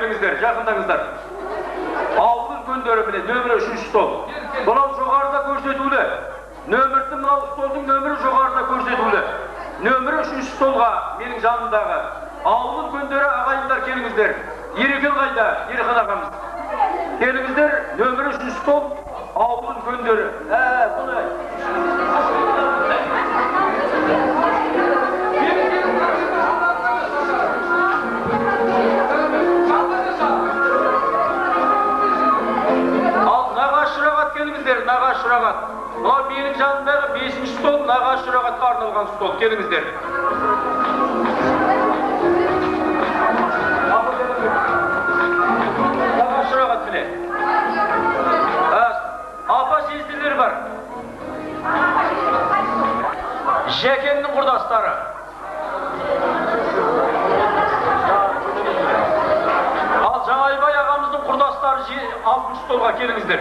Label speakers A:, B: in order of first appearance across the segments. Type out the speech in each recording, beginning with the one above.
A: келіңіздер, жақындаңыздар. Ауыл үлкендері біле, нөмірі 3 стол. Бұлау жоғарыда көрсетулі. Нөмірді мынау столдың нөмірі жоғарыда көрсетулі. Нөмірі 3 столға менің жанымдағы. Ауыл үлкендері ағайындар келіңіздер. Ерекел қайда? Ерхан ағамыз. Келіңіздер, нөмірі 3 стол, ауыл үлкендері. Бұлай. Келіңіздер, Нағаш Жұрағат. Бұл менің жанымдағы 5-ші стол, Нағаш Жұрағатқа арналған стол. Келіңіздер. Нағаш Жұрағат біле. Апа жезділер бар. Жәкеңнің құрдастары. Ал Жаңайбай ағамыздың құрдастары 6-ші столға келіңіздер.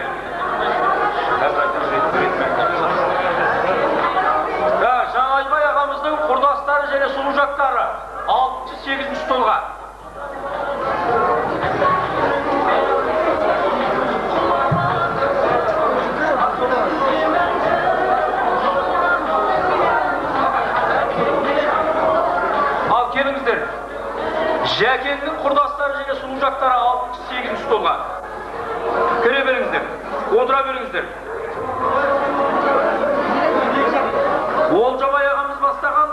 A: Жаңайбай ағамыздың құрдастары және сұлужақтары 6-8 столға. Ал келіңіздер. Жәкеңнің құрдастары және сұлужақтары 6-8 столға. Кіре беріңіздер. Отыра беріңіздер. Олжабай ағамыз бастаған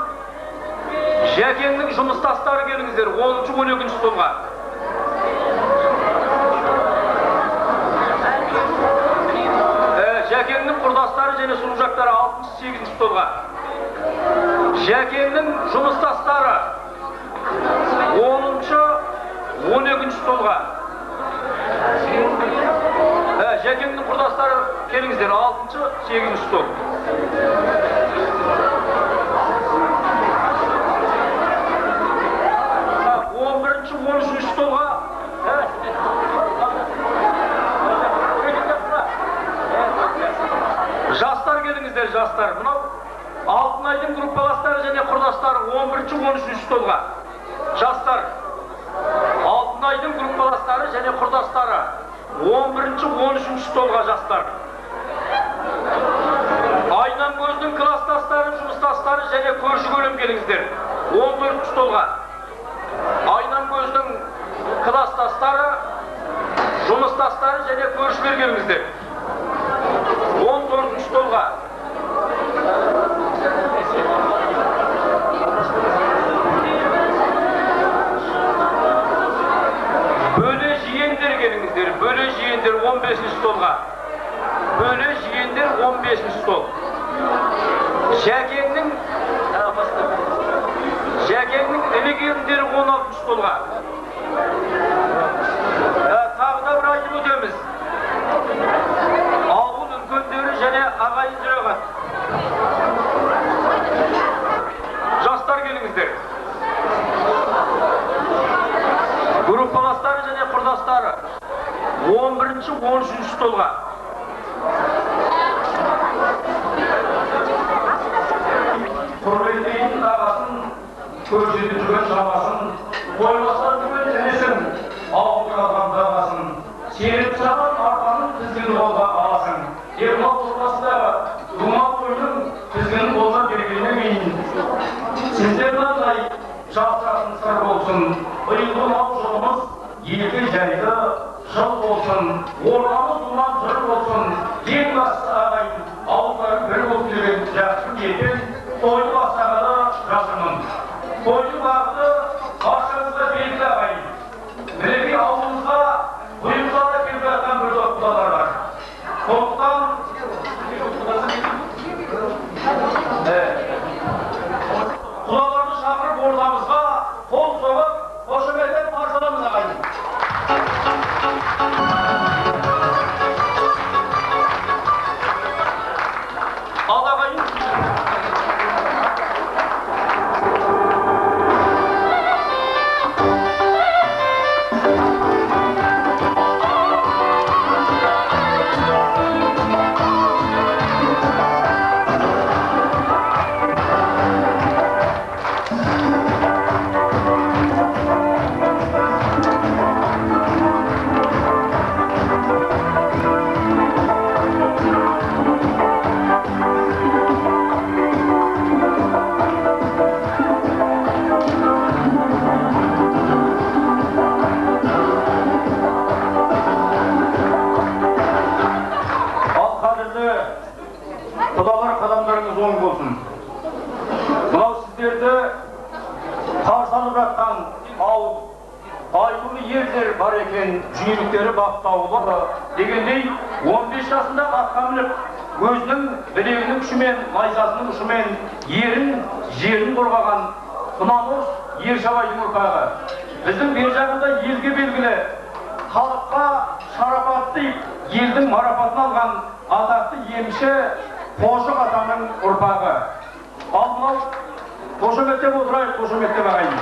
A: Жәкеңнің жұмыстастары келіңіздер. 10-12 столға. Жәкеңнің құрдастары және сұлужақтары 6-8 столға. Жәкеңнің жұмыстастары 10-12 столға. Жәкеңнің құрдастары келіңіздер, 6-8 стол. Бірінші 13 столға. Жастар келіңіздер, жастар. Мұнау Алтынайдың группаластары және құрдастары 11-13 столға. Жастар. Алтынайдың группаластары және құрдастары 11-13 столға жастар. Айнамкөздің класстастары, жұмыстастары және көрші көлем келіңіздер. 14 столға. Айнамкөздің класстастары, жұмыстастары және көршілер келіңіздер. 14 столға. Бөле жиендер келіңіздер. Бөле жиендер 15 столға. Бөле жиендер 15 стол. Жәкеңнің ілігендері 16 столға. Тағы да бір айтып өтеміз. Ауыл үлкендері және ағайын Жұрағат. Жастар келіңіздер. Группаластары және құрдастары 11-13 столға. Құрметтейтін ағасын, көрсетіп жүрген шамасын, қоймастан жүрген денесін, ауылдың алған дағасын, серіп саған арқаның тізгіні қолға аласың. Ермал отбасындағы думан тойдың тізгіні қолға бергеннен кейін сіздер қандай жастардың сыр болсын, биылғы мал жолымыз елге жайлы жыл болсын, орманы думан жыр болсын, ең басты ағайын ауылдары бір болып келген жақсы ниетпен тойды бастағалы жатырмын. Тойды бағыты баршаңызға белгілі ағайын. Мінеки ауылымызға бұйымзада келіп жатқан бір құдалар бар. Сондықтан құдаларды шақырып ордамызға қол соғып қошеметтеп қарсы ағайын. Ал ағайын ауыл. Айтулы елдер бар екен, жүйріктері бақтаулы дегендей 15 жасында атқа мініп, өзінің білегінің күшімен, найзасының ұшымен жерін қорғаған Құнанорыс Ершабайдың ұрпағы. Біздің бер жағында елге белгілі, халыққа шарапат дейіп, елдің марапатын алған атақты емші Қошық атаның ұрпағы. Ал мынау қошеметтеп отырайық, қошеметтеп ағайын.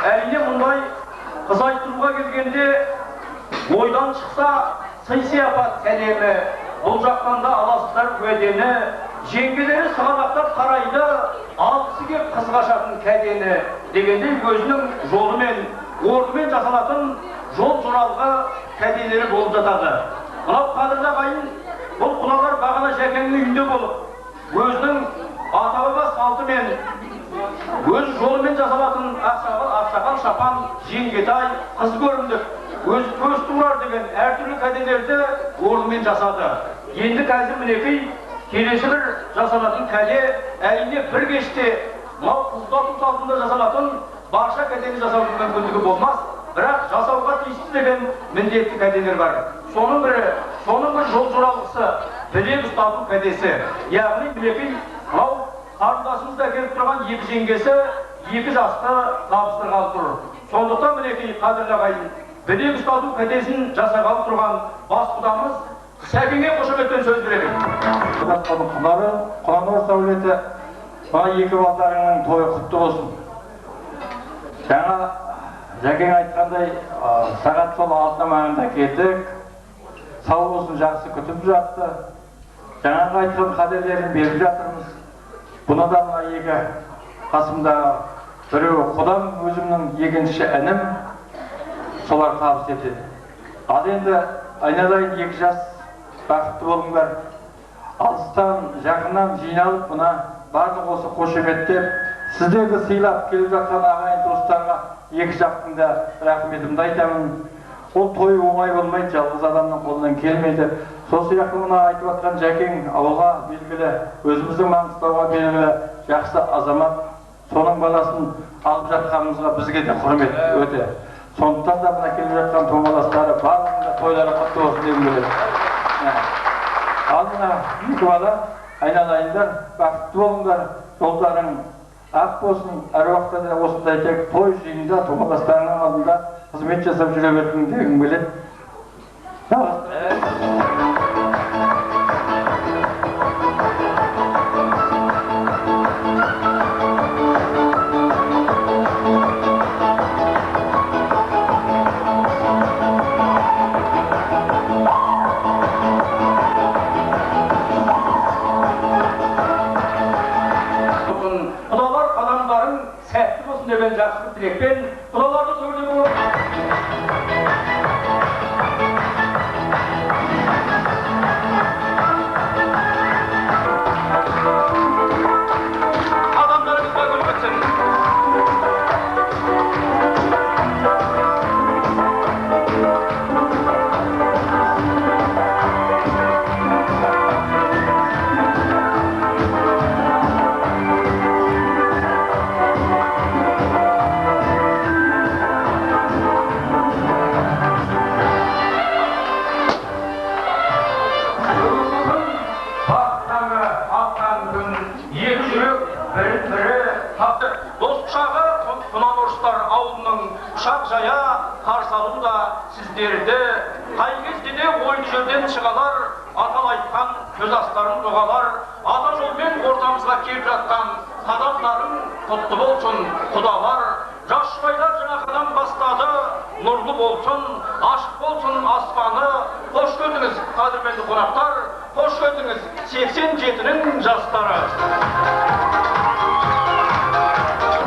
A: Әрине мұндай қыз айтуға келгенде ойдан шықса сый сияпат кәдемі, бұл жақтан да аласыздар уәдені, жеңгелері сығалақтап қарайды, алғысы кеп қыз қашатын кәдені дегендей өзінің жолымен, орнымен жасалатын жол жоралғы кәделері болып жатады. Мынау қадірлі ағайын, бұл құлалар бағана Жәкеңнің үйінде болып, өзінің ата-баба салтымен, өз жолымен жасалатын ақсақал шапан, жеңгетай, қыз көрімдік, өз турар деген әртүрлі кәделерді орнымен жасады. Енді қазір мінекей келесі бір жасалатын кәде, әрине бір кеште мынау қыздату салтында жасалатын барша кәдені жасаудың мүмкіндігі болмас, бірақ жасауға тиісті деген міндетті кәделер бар. Соның бір жол жоралғысы білек ұстату кәдесі. Яғни мінекей мынау қарындасымызда келіп тұрған екі жеңгесі екі жасты табыстырғалы тұр. Сондықтан мінекей қадірлі ағайын, білек ұстату кәдесін жасағалы тұрған бас құдамыз Сәкенге қошеметтен сөз береді.
B: Құнары, Құнанорыс әулеті, екі балдарыңның тойы құтты болсын. Жаңа Жәкең айтқандай, сағат сол 6 маңында келдік. Сау болсын, жақсы күтіп жатты. Жаңағы айтқан қадірлерін беріп жатырмыз. Бұны да екі қасымдағы біреуі құдам, өзімнің екінші інім, солар табыс етеді. Ал енді айналайын 2 жас бақытты болыңдар. Алыстан, жақыннан жиналып, бұна барлық осы қошеметтеп, сіздерді сыйлап келіп жатқан ағайын туыстарға 2 жақтың да рахметімді айтамын. Ол той оңай болмайды, жалғыз адамның қолынан келмейді. Сол сияқты мұна айтып жатқан Жәкең ауылға белгілі, өзіміздің Маңғыстауға белгілі жақсы азамат, соның баласын алып жатқанымызға бізге де құрмет өте. Сондықтан да мына келіп жатқан томаластары барлығында тойлары құтты болсын дегім келеді. Ал мына екі бала айналайындар, бақытты болыңдар, жолдарың ақ болсын, әр уақытта да осындай тек той жиында томаластарының алдында қызмет жасап жүре бердің дегім келеді.
A: Құдалар қадамдарың сәтті болсын деген жақсы тілекпен құдаларды сөйлеп адамдарыңызға гүл бітсін. Дос құшағы Құнанорыстар ауылының құшақ жая қарсы алуда сіздерді, қай кезде де ойын жерден шығалар, атал айтқан көз астарын доғалар, ата жолмен ортамызға келіп жатқан қадамдарың құтты болсын құдалар. Жас жұбайлар жаңа қадам бастады, нұрлы болсын, ашық болсын аспаны. Қош келдіңіз, қадірменді қонақтар, қош келдіңіз 87-нің жастары.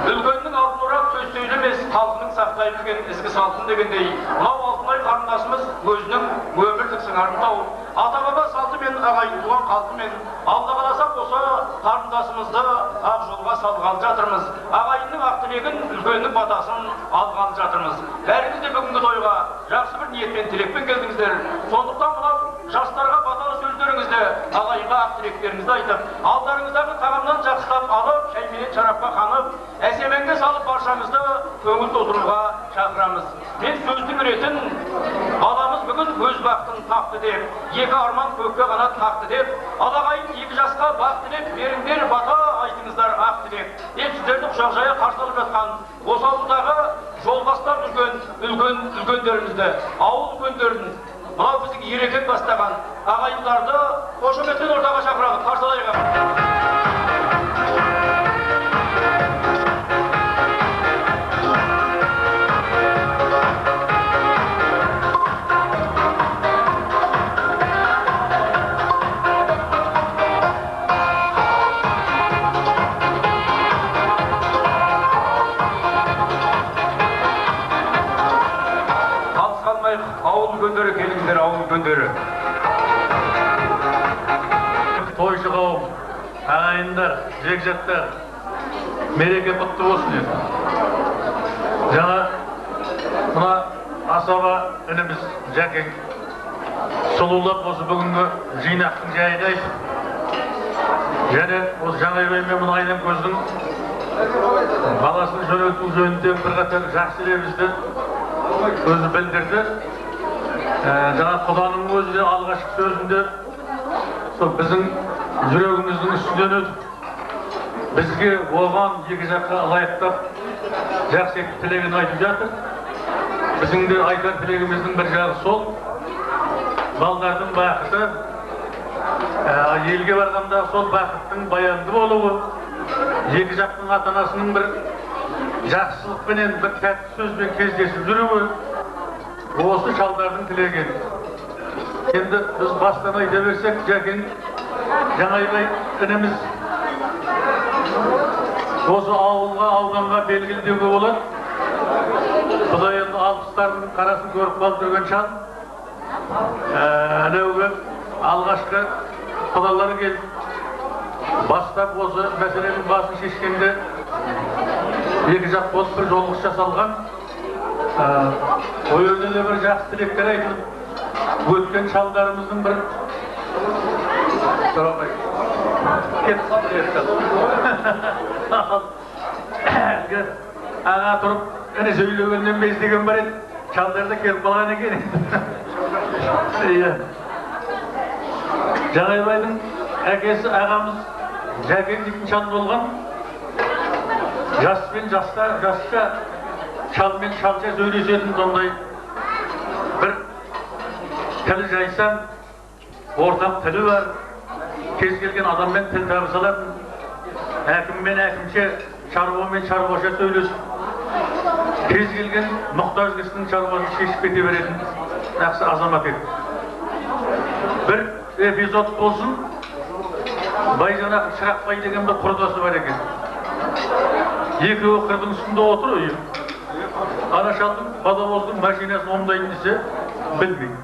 A: Үлкеннің алтын орап сөз сөйлемес, халқының сақтай білген ізгі салтын дегендей, мынау алтынай қарындасымыз өзінің өмірлік сыңарын тауып, ата-баба салты мен ағайын туған қалпымен алда қаласақ осы қарындасымызды ақ жолға салғалы жатырмыз. Ағайынның ақ тілегін, үлкеннің батасын алғалы жатырмыз. Бәріңіз де бүгінгі тойға жақсы бір ниетпен, тілекпен келдіңіздер. Сондықтан мынау жастарға баталы сөздеріңізді, ағайынға ақ тілектеріңізді айтып, алдарыңыздағы тағамнан жақсылап алып, шәймен менен шарапқа қанып, әсемеңге салып баршамызды көңіл толтыруға шақырамыз. Мен сөзді беретін баламыз бүгін өз бақытын тақты деп, екі арман көкке қанат тақты деп, алағайын екі жасқа бақ тілеп, беріңдер бата айтыңыздар ақ тілеп деп сіздерді құшақ жая қарсы алып жатқан осы ауылдағы жол бастап жүрген үлкендерімізді, ауыл үлкендерін, мынау біздің ерекет бастаған ағайындарды қошеметпен ортаға шақырады, қарсы алайық. Ауыл үлкендері келіңдер, ауыл үлкендері.
C: Тойшы қауым, ағайындар, жекжаттар, мереке құтты болсын еді. Жаңа мына асаба ініміз Жәкең сұлулап осы бүгінгі жинақтың жайын айтып, және осы Жаңайбай мен Мұнайдан көздің баласын жөнелту жөнінде бірқатар жақсы лебізді өзі білдірді. Жаңа Құданың өзі алғашқы сөзінде сол біздің жүрегіміздің үстінен өтіп, бізге оған екі жаққа лайықтап жақсы тілегін айтып жатыр. Біздің де айтар тілегіміздің бір жағы сол. Балдардың бақыты, елге барғанда сол бақыттың баянды болуы, екі жақтың ата-анасының бір жақсылықпенен бір тәтті сөзбен кездесіп жүруі, осы шалдардың тілегі. Енді біз бастан айта берсек, Жәкең Жаңайбай ініміз осы ауылға, ауданға белгілі деуге болады. Құдай енді алпыстардың қарасын көріп қалып жүрген шал. Әнеугі алғашқы құдалар келіп бастап осы мәселенің басын шешкенде екі жақ болып бір жолғыс жасалған. Ой өзіне де бір жақсы тілектер айтылып, өткен шалдарымыздың бір аға тұрып, әне сөйлегеннен бездеген бар еді, шалдар да келіп қалған екен. Жаңайбайдың әкесі ағамыз Жәкең дейтін шал болған. Жаспен жасқа шалмен шалша сөйлесетін сондай бір тілі жайсаң, ортақ тілі бар, кез келген адаммен тіл табыса алатын, әкіммен әкімше, шаруамен шаруаша сөйлесіп, кез келген мұқтаж кісінің шаруасын шешіп кете беретін жақсы азамат еді. Бір эпизод болсын, Байжанақ Шырақбай деген бір құрдасы бар екен. Екеуі қырдың үстінде отыр үйі. Ана шалдың водовоздың машинасын омдайтын десе білмейді.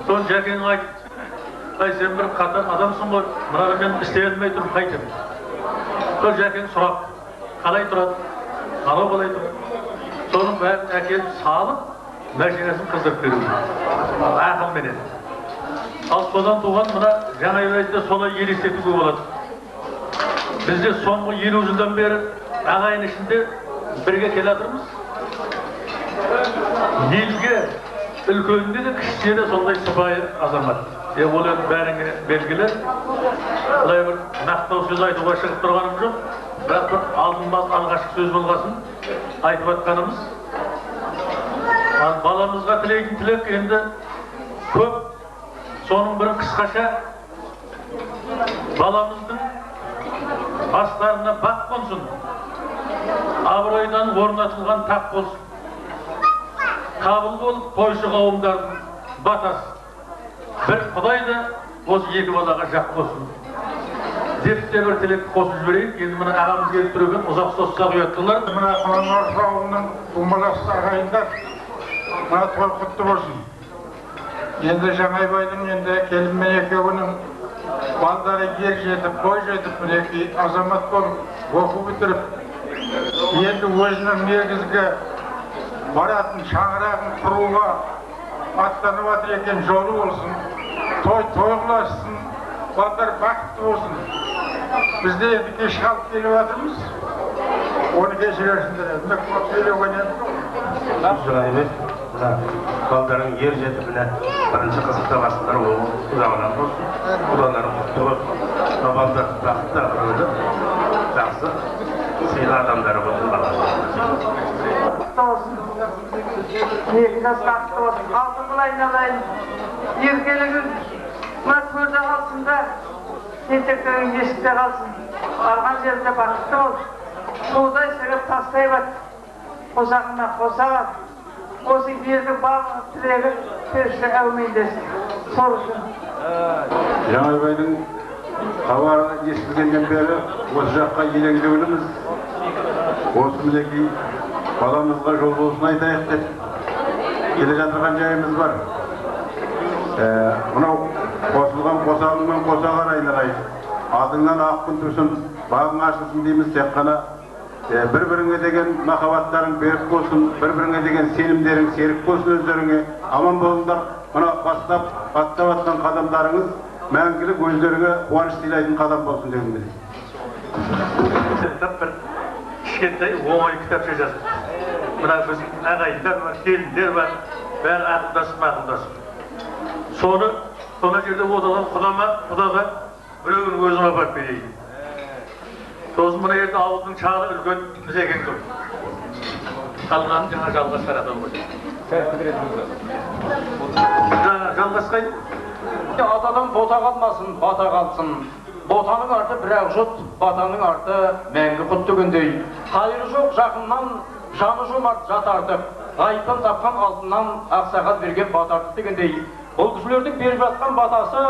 C: Соны Жәкең айтты, ай сен бір қатар адамсың ғой, мынаны мен істей алмай тұрып қайтемін. Сол Жәкең сұрақ, қалай тұрады, анау қалай тұрады. Соның бәрін әкеліп салып, машинасын қыздырып беруі. Ақылменен. Ал содан туған мына Жаңайбайды солай елестетуге болады. Бізде соңғы 50 жылдан бері ағайын ішінде бірге келе жатырмыз. Елге үлкенде де кішісінде де сондай сыпайы азамат. Ол енді бәріңе белгілі. Былай бір нақтау сөз айтуға шығып тұрғаным жоқ. Бірақ бір алдынбас алғашқы сөз болғасын айтып жатқанымыз. Баламызға тілейтін тілек енді көп. Соның бір қысқаша баламыздың бастарына бақ болсын, абыройдан орнатылған тақ болсын. Қабыл болып тойшы қауымдардың батасы. Бір Құдай да осы екі балаға жақ болсын. Деп те бір тілек қосып жіберейік. Енді мына ағамыз келіп тұр екен, ұзақ созсақ ұяттылар.
D: Мына Құланорыс ауылының умаласты ағайындар, мына той құтты болсын. Енді Жаңайбайдың енді келінмен екеуінің балдары ер жетіп, бой жетіп, мінеки азамат болып, оқу бітіріп, енді өзінің негізгі баратын шаңырағын құруға аттанып жатыр екен, жолы болсын, той қылассын, балдар бақытты болсын. Biz de kеш kalıp gelip atırmız. Onu geçirirsinler. Ne kulak söylüyor ne?
E: Rahmet, baldarın yer jetibine birinci kızıkta basınlar oğlu uzağınan olsun. Ulanların kutlu olsun. Balдар vakit dağılırdı. Жақсы, сыйлы адамдары болсын баласы.
F: Негізі бақытты болсын. Алтын қылайын алайын. Еркелігің мына төрде қалсын да, тентектерің есікте қалсын. Барған жерде бақытты бол. Судай сырып тастай бат. Қосағына қоса бат. Осы елдің барлығы тілегі періште әумейдесін. Сол үшін.
G: Жаңайбайдың хабары естілгеннен бері осы жаққа елеңдеуіміз, осы мінекей баламызға жол болсын айтайық деп келе жатырған жайымыз бар. Мынау қосылған қосағыңмен қосағар айналайын. Адыңнан ақ күн тұрсын, бағың ашылсын дейміз. Тек қана бір-біріңе деген махаббаттарың берік болсын, бір-біріңе деген сенімдерің серік болсын өздеріңе. Аман болыңдар. Мына аттап атқан қадамдарыңыз мәңгілік өздеріңе қуаныш сыйлайтын қадам болсын дегім келеді.
C: Бір кішкентай оңай кітапша жазып. Мына біз ағайындар бар, келіндер бар, бәрі ақылдасып. Соны жерде отырған құдаға біреуін өзім апарып берейін. Сосын мына жерде ауылдың шағы үлкен біз екен көп. Қалғанын жаңа жалғастыратын ғой. Жалғасқайын.
A: Атадан бота қалмасын, бата қалсын. Ботаның арты бір-ақ жұт, батаның арты мәңгі құт түгіндей. Қайыры жоқ жақыннан, жаны жомарт жат артық. Ғайыптан тапқан алтыннан ақсақат берген батартып дегендей. Бұл кісілердің беріп жатқан батасы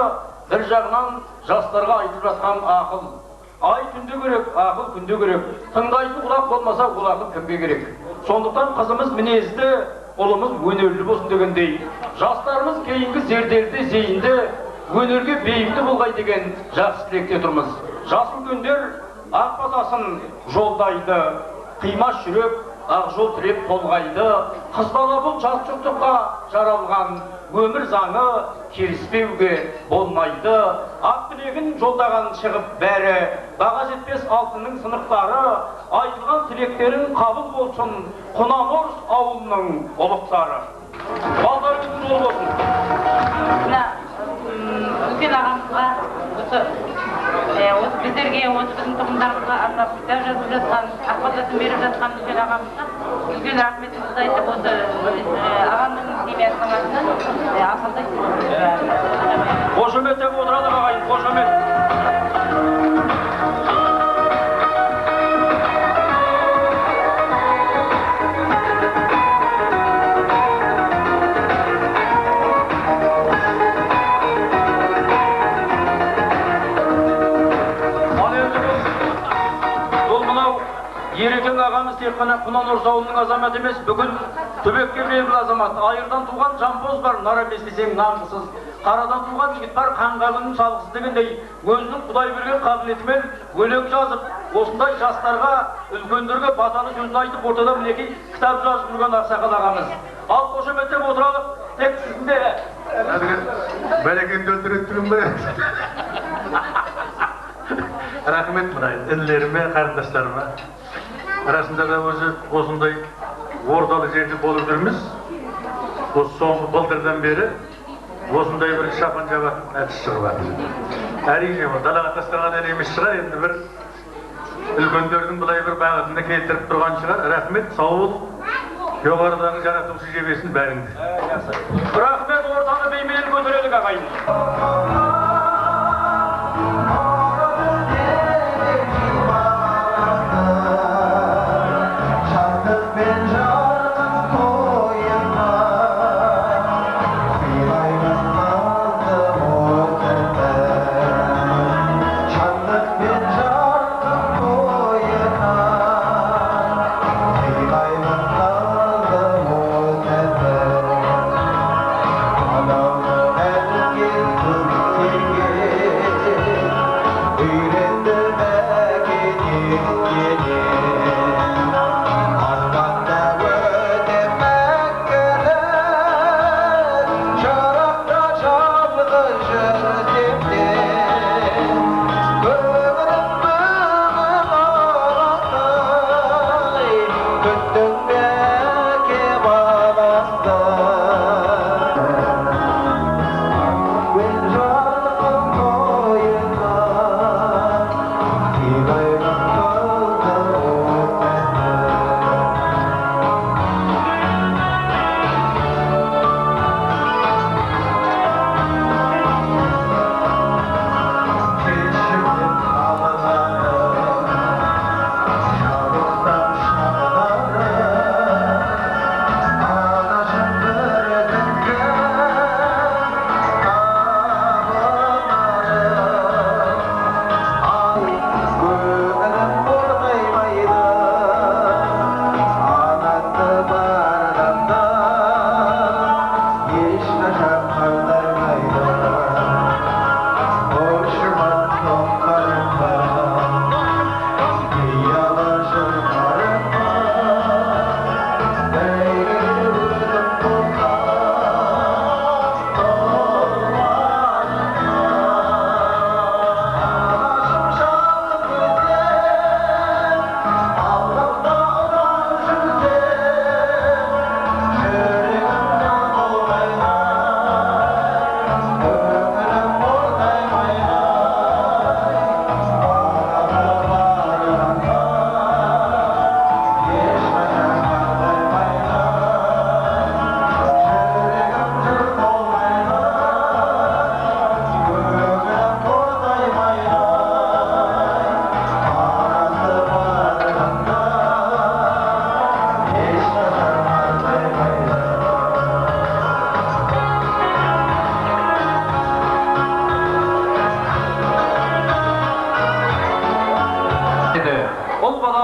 A: бір жағынан жастарға айтып жатқан ақыл. Ай түнде керек, ақыл күнде керек. Тыңдайтын құлақ болмаса ол ақыл кімге керек. Сондықтан қызымыз мінезді, ұлымыз өнерлі болсын дегендей. Жастарымыз кейінгі зерделді, зейінді, өнерге бейімді болғай деген жақсы тілекте тұрмыз. Жас үлкендер ақ батасын жолдайды, қимас жүрек ақ жол тіреп толғайды. Қыз бала бұл жас жүктыққа жаралған өмір заңы келіспеуге болмайды. Ақ тілегін жолдаған шығып бәрі, баға жетпес алтынның сынықтары, айтылған тілектерін қабыл болсын Құнанорыс ауылының ұлықтары. Балдар күн жол болсын.
H: Үлкен ағамызға осы біздерге, осы біздің тұқымдарымызға арнап кітап жазып жатқан, ақпарасын беріп жатқан үлкен ағамызға үлкен рахметімізді айтып, осы ағамның семьясының атынан ақылдайтын.
A: Қошемет деп отырады ағайын, қошемет. Ерекең ағамыз тек қана Құнанорыс ауылының азаматы емес, бүкіл төбекке белгілі азамат. Айырдан туған жамбоз бар, нар емес десең нанғысыз. Қарадан туған жігіт бар, қанғағының салғысыз дегендей, өзінің Құдай берген қабілетімен өлең жазып, осындай жастарға, үлкендерге батаны сөзін айтып, ортада мінекей кітап жазып жүрген ақсақал ағамыз. Ал қошеметтеп отыралық, тек сіздің де
C: бәлекенді өлтіріп тұрым ба? Рахмет мұнай, інілеріме, қарындастарыма. Арасында да өзі осындай ордалы жерде болып жүрміз. Осы соңғы былтырдан бері осындай бір шапан жабатын әдіс шығып жатыр. Әрине, далаға тастаған емес шығар, енді бір үлкендердің былай бір бағытында келтіріп тұрған шығар. Рахмет, сау бол. Жоғарыдағы жаратушы жебесін бәріңді.
A: Рахмет, ортаны беймелел көтерелік ағайын.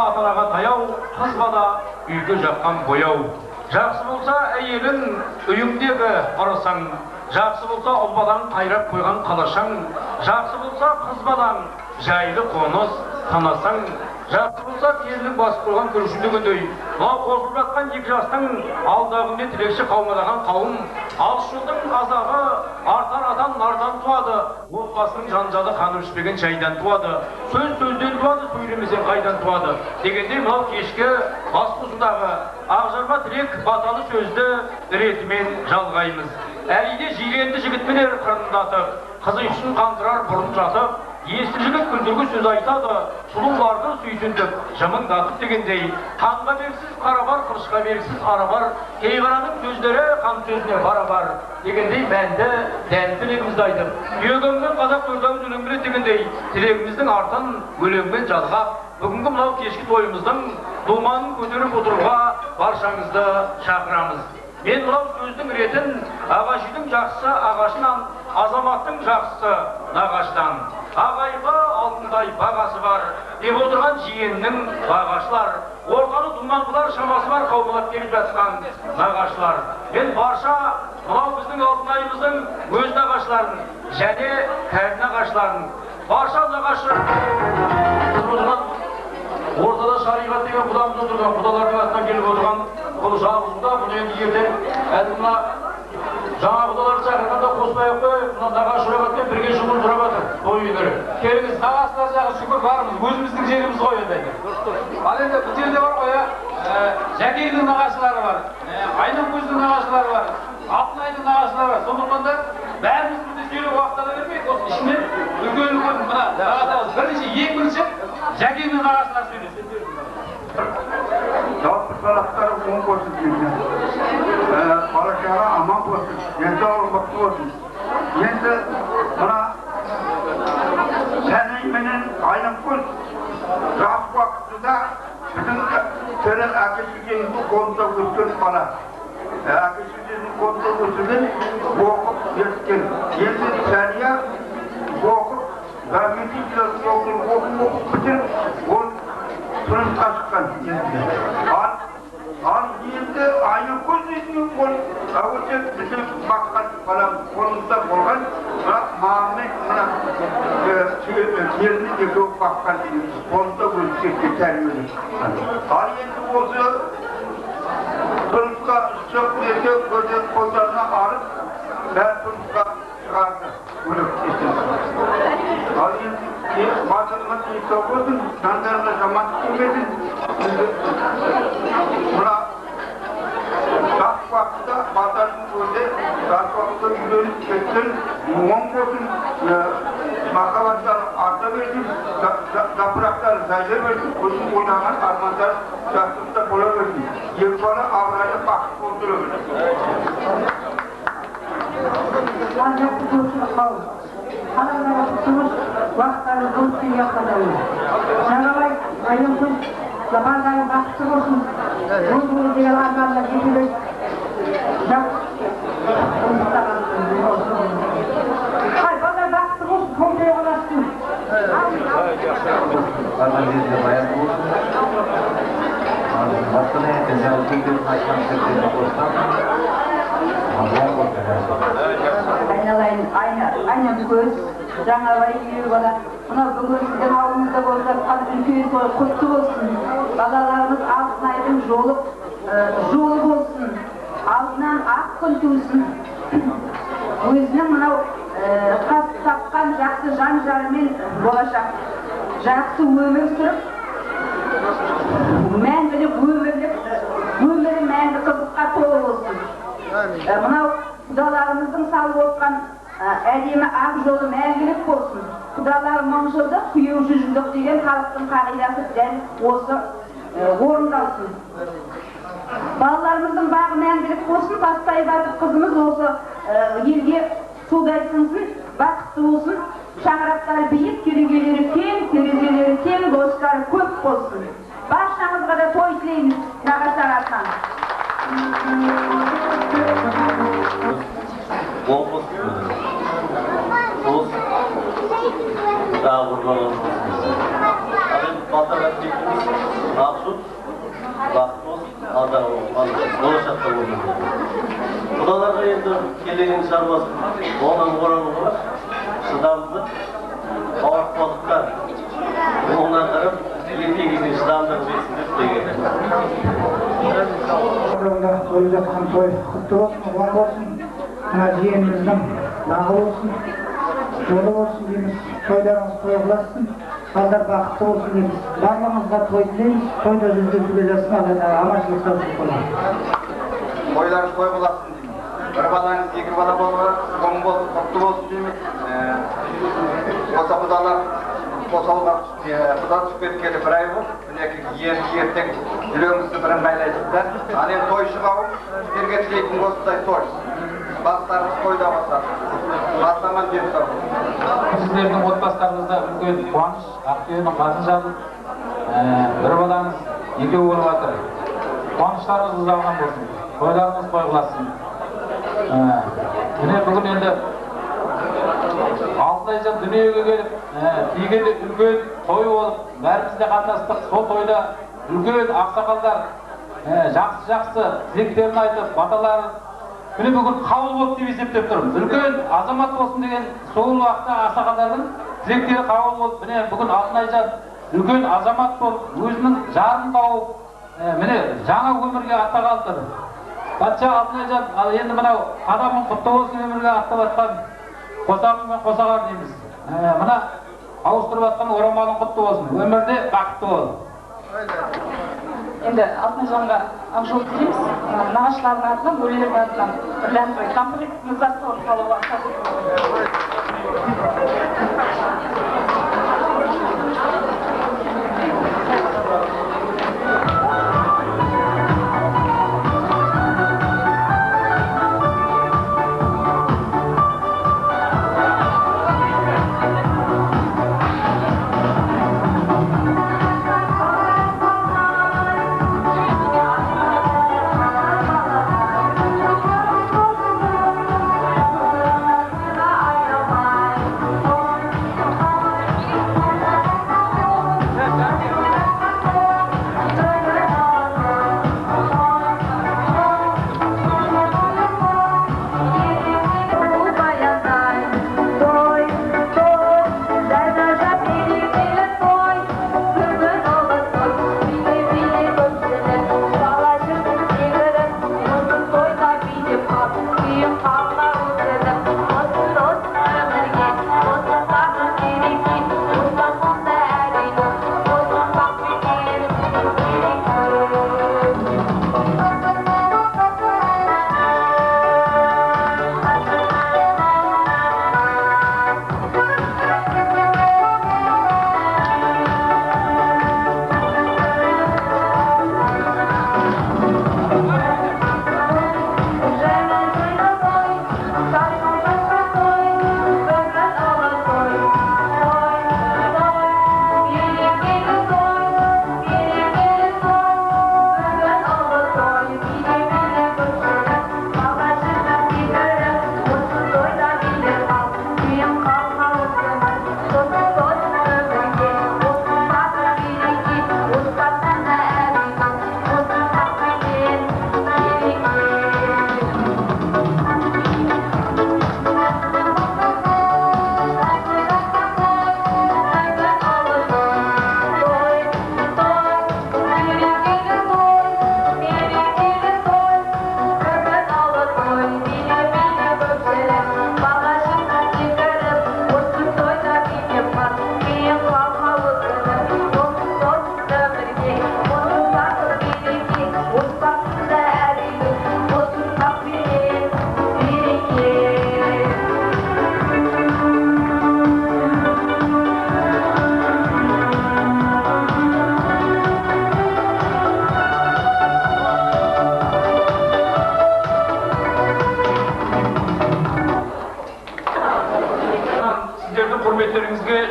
A: ата-анаға таяу, қыз бала үйге жаққан бояу. Жақсы болса әйелің үйіңдегі ырысың, жақсы болса ұл балаң қайрап қойған қалашаң, жақсы болса қыз балаң жайлы қоныс танасаң, жақсы болса келінің басып қойған көршілегіндей. Мынау қосылып жатқан екі жастың алдағымен тілекші қаумалаған қауым, алыс жолдың азағы артар нардан туады, отбасының жанжалы қанып ішпеген шайдан туады, сөз сөзден туады, сөйлемесең қайдан туады дегендей, мынау кешкі басқосудағы ақжарма тілек баталы сөзді ретімен жалғаймыз. Әрине жиренді жігітпенер қырындатып, қызы үшін қандырар бұрын жатып, есті жігіт күлдіргі сөз айтады, сұлуларды сүйсіндіп, жымыңдатып дегендей, қанға берсіз қара бар, қырышқа берсіз ара бар, кейғараның сөздері қан сөзіне бара-бар дегендей мәнді, дән тілегімізді айтып, сүйегіммен қазақ төрдәуіз өлең білет дегендей, тілегіміздің артын өлеңмен жалғап, бүгінгі мынау кешкі тойымыздың думанын көтеріп отыруға баршаңызды шақырамыз. Мен мынау сөздің ретін ағашының жақсысы ағашынан, азаматтың жақсысы нағаштан. Ағайға алтындай бағасы бар, деп отырған жиеннің бағашылар, ортаны думан қылар шамасы бар қаумалап келіп жатқан нағашылар. Мен барша мынау біздің алтынайымыздың өз нағашыларын және кәрі нағашыларын, барша нағашыларын ортада шариғат деген құдамыз отырған, құдалардың атынан келіп отырған бұл жалғыз құда, бұл енді ертең әлі мына жаңа құдаларды шақырғанда қоспай қой, мына нағашы сұрағатпен бірге жұмыл тұрап жатыр, той үйлері. Келіңіз, нағашылар жағы шүкір бармыз, өзіміздің жеріміз ғой енді. Ал енді бұл жерде бар ғой, Жәкеңнің нағашылары бар, Айнамкөздің нағашылары бар, Алтынайдың нағашылары бар. Сондықтан да бәріміз бірде сөйлеу уақыттана бермейік, осы ішінен үлкен мына нағашыларымыз бірінші, ең бірінші Жәкеңнің нағашылары сөйлесін.
G: Жалпы талаптары оң болсын деймін. Бала-шаға аман болсын, денсаулығы мықты болсын. Енді мына Сәней менен Айнамкөз жас уақытында біздің тірі әке-шешеміздің қолында өскен бала. Әке-шешеміздің қолында өскен, оқып ерткен. Енді Сәния оқып, медициналық оқып бітіріп, ол тұрмысқа шыққан. Ал енді Айнамкөз дейтін ол әуелде біздің баққан балам қолымызда болған, бірақ мамамен мына келіні екеуі баққан қолымда өсекке тәрбиелеп. Ал енді осы тұрмысқа шығып екеуі қолдарына алып, бәрі тұрмысқа шығарды. Ал енді батырға тиісті болсын, жандарына жамандық келмесін. Мына жас уақытта батардың өзі жас уақытта үйленіп кеткен, оң болсын, махаббаттар арта берсін, жапырақтар жайда берсін, өзін ойлаған армандар жақсылықта бола берсін. Екі бала абырайлы бақыт болдыра берсін.
F: Жақсы көршілік қауым. Қаламдағы тұтымыз уақыттары болсын яқтадауы. Жаңалай, Айнамкөз, барлығы бақытты болсын. Ол болды деген арманына жетелік. Барлығы бақытты болсын, қолдай қаласын.
B: Барлығы жерде баян болсын. Басқыны денсаулық кеңдерін айтқан сөздерді қосқан.
F: Айналайын, Айнамкөз, жаңабай үйі бала. Мынау бүгін сіздің ауылыңызда болып жатқан үлкен той құтты болсын. Балаларымыз Алтынайдың жолы болсын. Алдынан ақ күн тусын. Өзінің мынау қас тапқан жақсы жан жарымен болашақ. Жақсы өмір сүріп, мәңгілік өмірі мәңгі қызыққа толы болсын. Мынау құдаларымыздың салып отқан әдемі ақ жолы мәңгілік болсын. Құдалар мың жылдық, күйеу 100 жылдық деген халықтың қағидасы дәл осы орындалсын. Балаларымыздың бағы мәңгілік болсын, Тастай батыр қызымыз осы елге судай сынсын, бақытты болсын. Шаңырақтары биік, керегелері кең, терезелері кең, достары көп болсын. Баршаңызға да той тілейміз, нағашылар атынан.
I: Daha vurmalı olmasın. Abi, balta ben çektiğimiz тең шаруасын оңан оралуға шыдамдылық, ауыртпалыққа оңынан қарап, ертеңіне шыдамдылық жетсін деп деген.
F: Toyып жатқан той құтты болсын, ұлан болсын, мына жиеніміздің дағы болсын, жолы болсын дейміз, тойларыңыз той қыласын, балдар бақытты болсын дейміз. Барлығыңызға той тілейміз, тойда жүздесуге жасын, аманшылықта болсын.
J: Toylarınız toy bulasın deymiz. Bir balanız, iki bala bolur, on bolsun, құтты болсын дейміз. Осы құдалар қосалға құда түсіп кеткелі бір ай болды. Мінекі ертең жүрегімізді бірін байлайсыздар. Ал енді той шығауы, сіздерге тілейтін осындай той. Бастарымыз тойда бастады. Бастаман жетті.
B: Сіздердің отбасыларыңызда үлкен қуаныш, Ақтөбенің қатын жазып, бір балаңыз екеу болып жатыр. Қуаныштарыңыз ұзағынан болсын. Тойларыңыз той қыласын. Міне бүгін енді 6 ай жыл дүниеге келіп, тигенде үлкен той болып, бәріміз де қатыстық. Сол тойда үлкен ақсақалдар жақсы тілектерін айтып, баталарын міне бүгін қабыл болды деп есептеп тұрмын. Үлкен азамат болсын деген сол уақытта ақсақалдардың тілектері қабыл болды. Міне бүгін Алтынайжан үлкен азамат болып, өзінің жарын тауып, міне жаңа өмірге аттағалы тұр. Патша Алтынайжан, ал енді мынау адамың құтты болсын өмірге аттап атқан қосағың мен қосағар дейміз. Мына ауыстырып атқан орамалың құтты болсын, өмірде бақытты бол.
K: Енді Алтынайжанға ақ жол тілейміз. Нағашылардың атынан, бөлелердің атынан бірләндіріп комплектіміз жасалып қалуға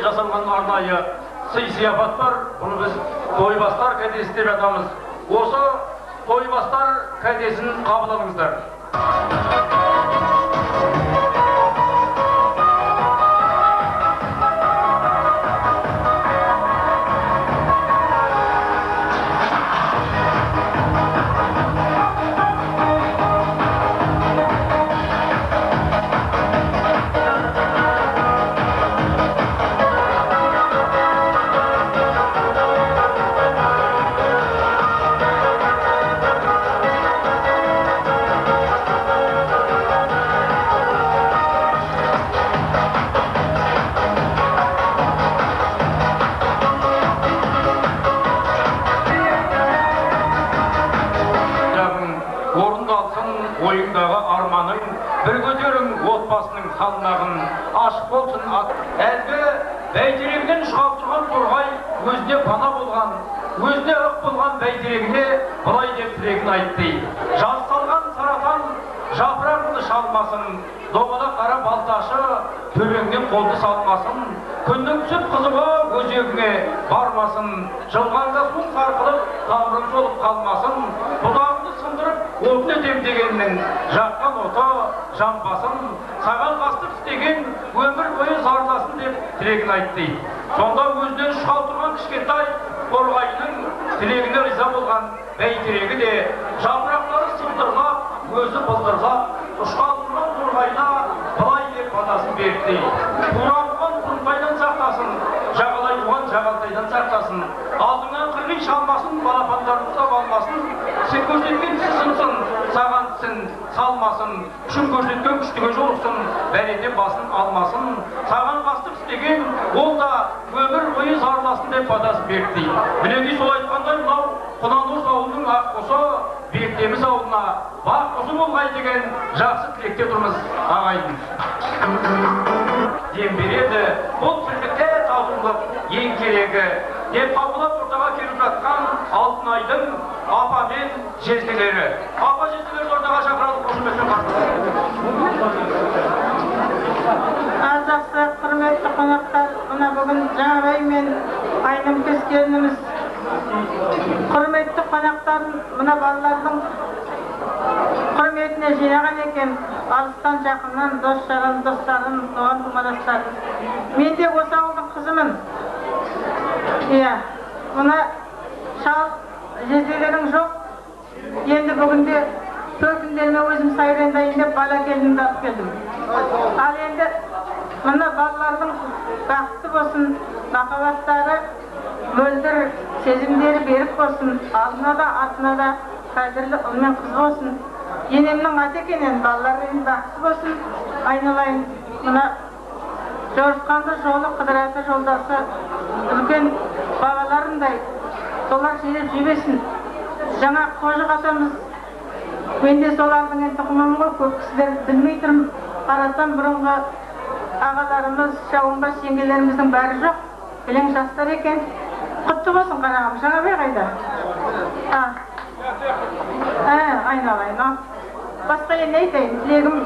A: жасалған арнайы сый-сияпат бар. Бұны біз тойбастар кәдесі деп атаймыз. Осы тойбастар кәдесін қабыл алыңыздар. ойыңдағы арманың, бір көтерің отбасының салмағын, ашық болсын әлгі бәйтерегінен шығып тұрған торғай өзіне пана болған, өзіне ық болған бәйтерегіне былай деп тілегін айтты. Жаз салған саратан жапырағыңды шалмасын, домана қара балташы төбеңнен қолды салмасын, күннің түсіп қызығы өзегіңе бармасын, жылғанда су сарқылып тамырың солып қалмасын, бұдағыңды сындырып отын етем дегеннің жаққан оты жанбасын, саған қастық істеген өмір бойы зарласын деп тілегін айтты. Сонда өзінен шыға тұрған кішкентай торғайдың тілегіне риза болған бәйтерегі де жапырақтары сылдырлап, өзі былдырлап, ұшқан тұрған торғайына былай деп батасын берді. Тура туған тұрғайдан сақтасын, жағалай туған жағалтайдан сақтасын, алдыңнан қырғи шалмасын, балапандарын ұстап алмасын, сен көрсеткен сысынсын, саған тісін салмасын, күшін көрсеткен күштіге жолықсын, бәледен басын алмасын, саған қастық істеген ол да өмір бойы зарласын деп батасын берді. Мінекей сол айтқандай мынау Құнанорыс ауылының ақ қосы Бектеміз ауылына бақ қосы болғай деген жақсы тілекте тұрмыз ағайын. Дем береді бұл тірлікте тазулық ең керегі деп қабылап ортаға келіп жатқан Алтынайдың апа мен жезделері. Апа жезделерді ортаға шақыралып қошеметпен
F: Аз жақсы құрметті қонақтар, мына бүгін Жаңабай мен Айным келініміз. Құрметті қонақтар, мына балалардың құрметіне жинаған екен, алыстан жақыннан дос-жаран, достарын, туған-тумадастарын. Мен де осы ауылдың қызымын. Иә, мына шал жезделерің жоқ. Енді бүгінде төркіндеріме өзім сайрандайын деп бала келінімді алып келдім. Ал енді мына балалардың бақытты болсын, махаббаттары мөлдір, сезімдері берік болсын, алдына да артына да қадірлі ұл мен қыз болсын. Енемнің аты екенен балаларым бақытты болсын, айналайын. Мына жорысқанды жолы, қыдыраты жолдасы үлкен бабаларындай солар желеп жебесін. Жаңа қожық атамыз, мен де солардың тұқымым ғой, көп кісілер білмей тұрмын. Қарасам бұрынғы ағаларымыз, шауынбас жеңгелеріміздің бәрі жоқ, білең жастар екен. Құтты болсын қарағым, Жаңабай қайда? Айналайын. Басқа енді айтайын, тілегім,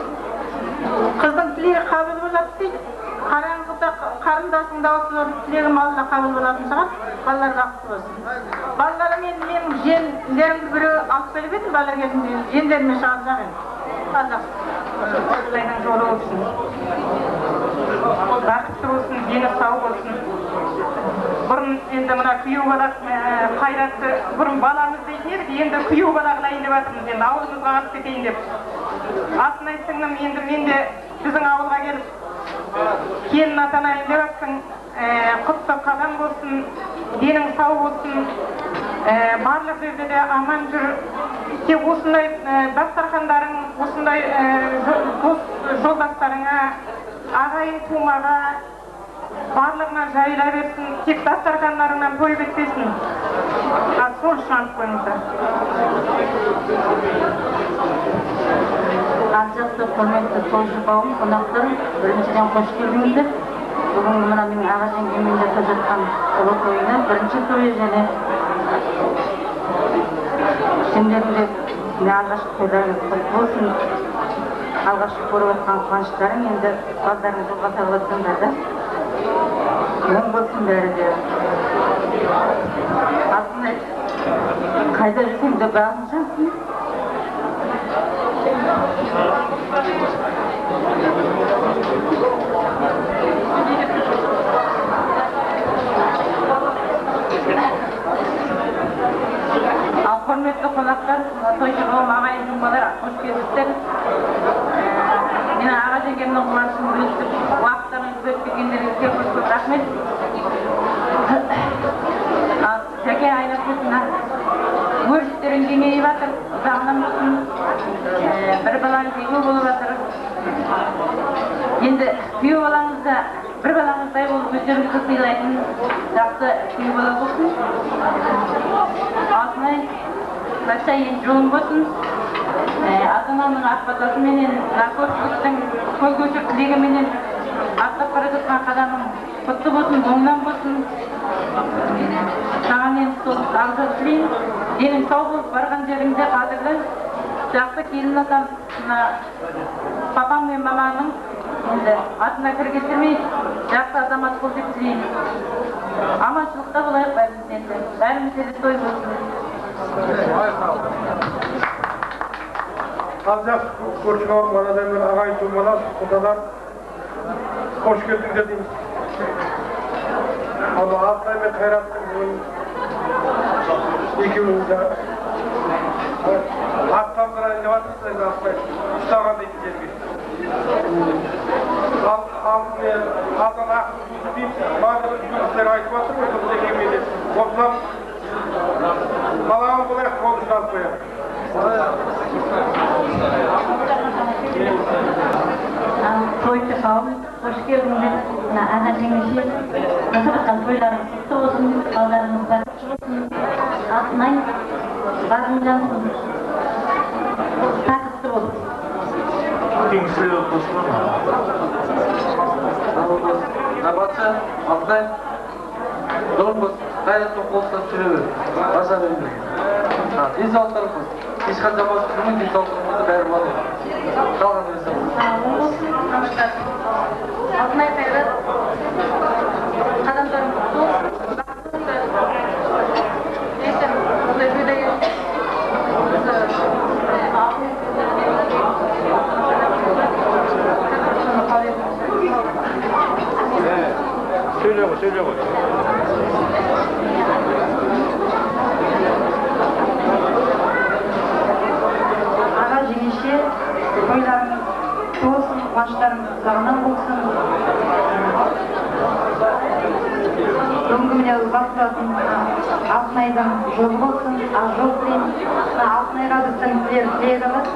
F: қыздың тілегі қабыл болады дейді. Қараңғыда қарындасың дауысы зор, тілегім Алла қабыл болатын шығар, балалар бақытты болсын. Балаларым енді менің жеңдерімді біреу алып келіп едім, бала кезімде жеңдеріме шығарып енді. Қазақ. Құдайдың жолы болсын. Бақытты болсын, дені сау болсын. Бұрын енді мына күйеу бала қайратты, бұрын баламыз дейтін едік, енді күйеу бала қылайын деп жатырмыз, енді ауылымызға алып кетейін деп. Атын айтсаңнан енді мен де біздің ауылға келіп келін атанайын деп жатсың, құтты қадам болсын, денің сау болсын, барлық жерде де аман жүр. Тек осындай дастархандарың, осындай жолдастарыңа, ағайын тумаға, барлығына жайыла берсін, тек дастархандарыңнан той бітпесін. Сол үшін анып қойыңыздар.
L: Жақсы құрметті тойшы қауым, қонақтар, біріншіден қош келдіңіздер. Бүгін мына менің аға жеңгеммен жасап жатқан ұлы тойына бірінші тойы және сендердің де алғашқы тойларыңыз құтты болсын. Алғашқы көріп жатқан қуаныштарың енді балдарың жолға салып жатсаңдар да оң болсын бәрі де. Алтынай, қайда жүрсең де бағың жансын.
H: Ал құрметті қонақтар, тойшы қауым, ағайын жұмалар, қош келдіңіздер. Мен аға жеңгемнің қуанышын бөлісіп, уақыттарыңызды бөліп келгендеріңізге көп рахмет. Ал жәке айнасына өрістерің кеңейіп жатыр, ұзағынан болсын, бір балаңыз екеу болып жатыр. Енді күйеу балаңыз да бір балаңыздай болып өздеріңізді сыйлайтын жақсы күйеу бала болсын. Алтынай, Батша енді жолың болсын. ата-анамның ақ батасыменен наркотиктің қой көшір тілегіменен аттап бара жатқан қадамым құтты болсын, оңнан болсын. Саған енді сол ағза тілеймін. Денің сау болып барған жеріңде қадірлі жақсы келін атам папам мен маманың енді атына кір келтірмей жақсы азамат бол деп тілеймін. Аманшылықта болайық бәріміз енді. Бәрімізде де той болсын.
M: Azaz koşuyor bana demir ağay durmalar kudalar hoş geldiniz dediniz. Ama Altay ve Kayrat'ın ikimizde Altay ne var size Altay ustağa bekliyor bir. Altay değil bazı yüzler ayıkması mı bu tekemiydi. Toplam Allah'ın kolay konuşan koyar.
L: Toyda sağım, hoş geldiniz. Ana jengişi, nasıl toylarınız kutlu olsun, ballarınız barışık olsun. Atmayın, barıncansın. Takıtlı olun.
C: Kеңсілі қосылы ма?
F: Набатша, Алтай, Дорбос, Қайраттың қолыстан сүре бер. Баса бермей. Денсаулықтарыңыз. Ешқандай жаман тұрмын, денсаулықтарыңызды бәрі бар. Қалған денсаулық.
H: Алтынай Қайрат, қадамдарым құтты болсын. Ертең осылай тойда
C: Söyle koy.
L: Ağa jengişe, toylarınız olsun, қуаныштарыңыз сағынан болсын. Бүгінгі бастыратын Алтынайдың жолы болсын, ақ жол тілеймін. Алтынайға біздің тілегіміз.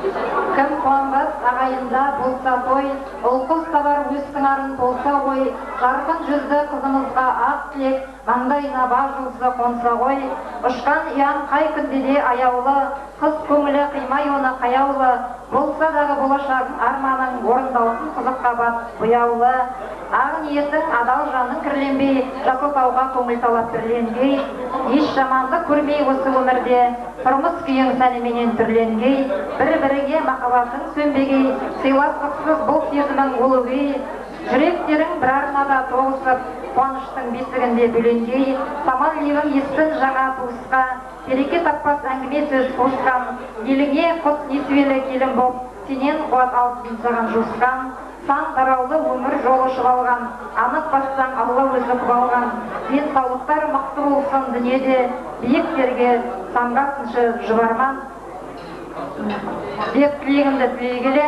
L: Кім қуанбас ағайында болса той, ұл-қыз табар өз сыңарын болса ғой, жарқын жүзді қызымызға ақ тілек, маңдайына бар жұлдызы қонса ғой, ұшқан ұяң қай күнде де аяулы, қыз көңілі қимай оны қаяулы, болса дағы болашағың арманың орындалсын қызыққа бас бұяулы. Ақ ниетің адал жаның кірленбей, жасылтауға көңіл талап бірленгей, еш жаманды көрмей осы өмірде, тұрмыс күйің сәлеменен түрленгей, бір-біріге махаббатың сөнбегей, сыйластықсыз бұл сезімің олугей, жүректерің бір арнада тоғысып, қуаныштың бесігінде бүленгей, самал лебің естін жаңа туысқа, береке таппас әңгіме сөз қосқан, еліңе құс несібелі келін боп, сенен қуат алсын саған жосқан, сан тараулы өмір жолы шылалған, анық бастан Алла өзі құбалған, денсаулықтар мықты болсын дүниеде, биіктерге самғасыншы жұбарман. Деп тілегімді тілей келе,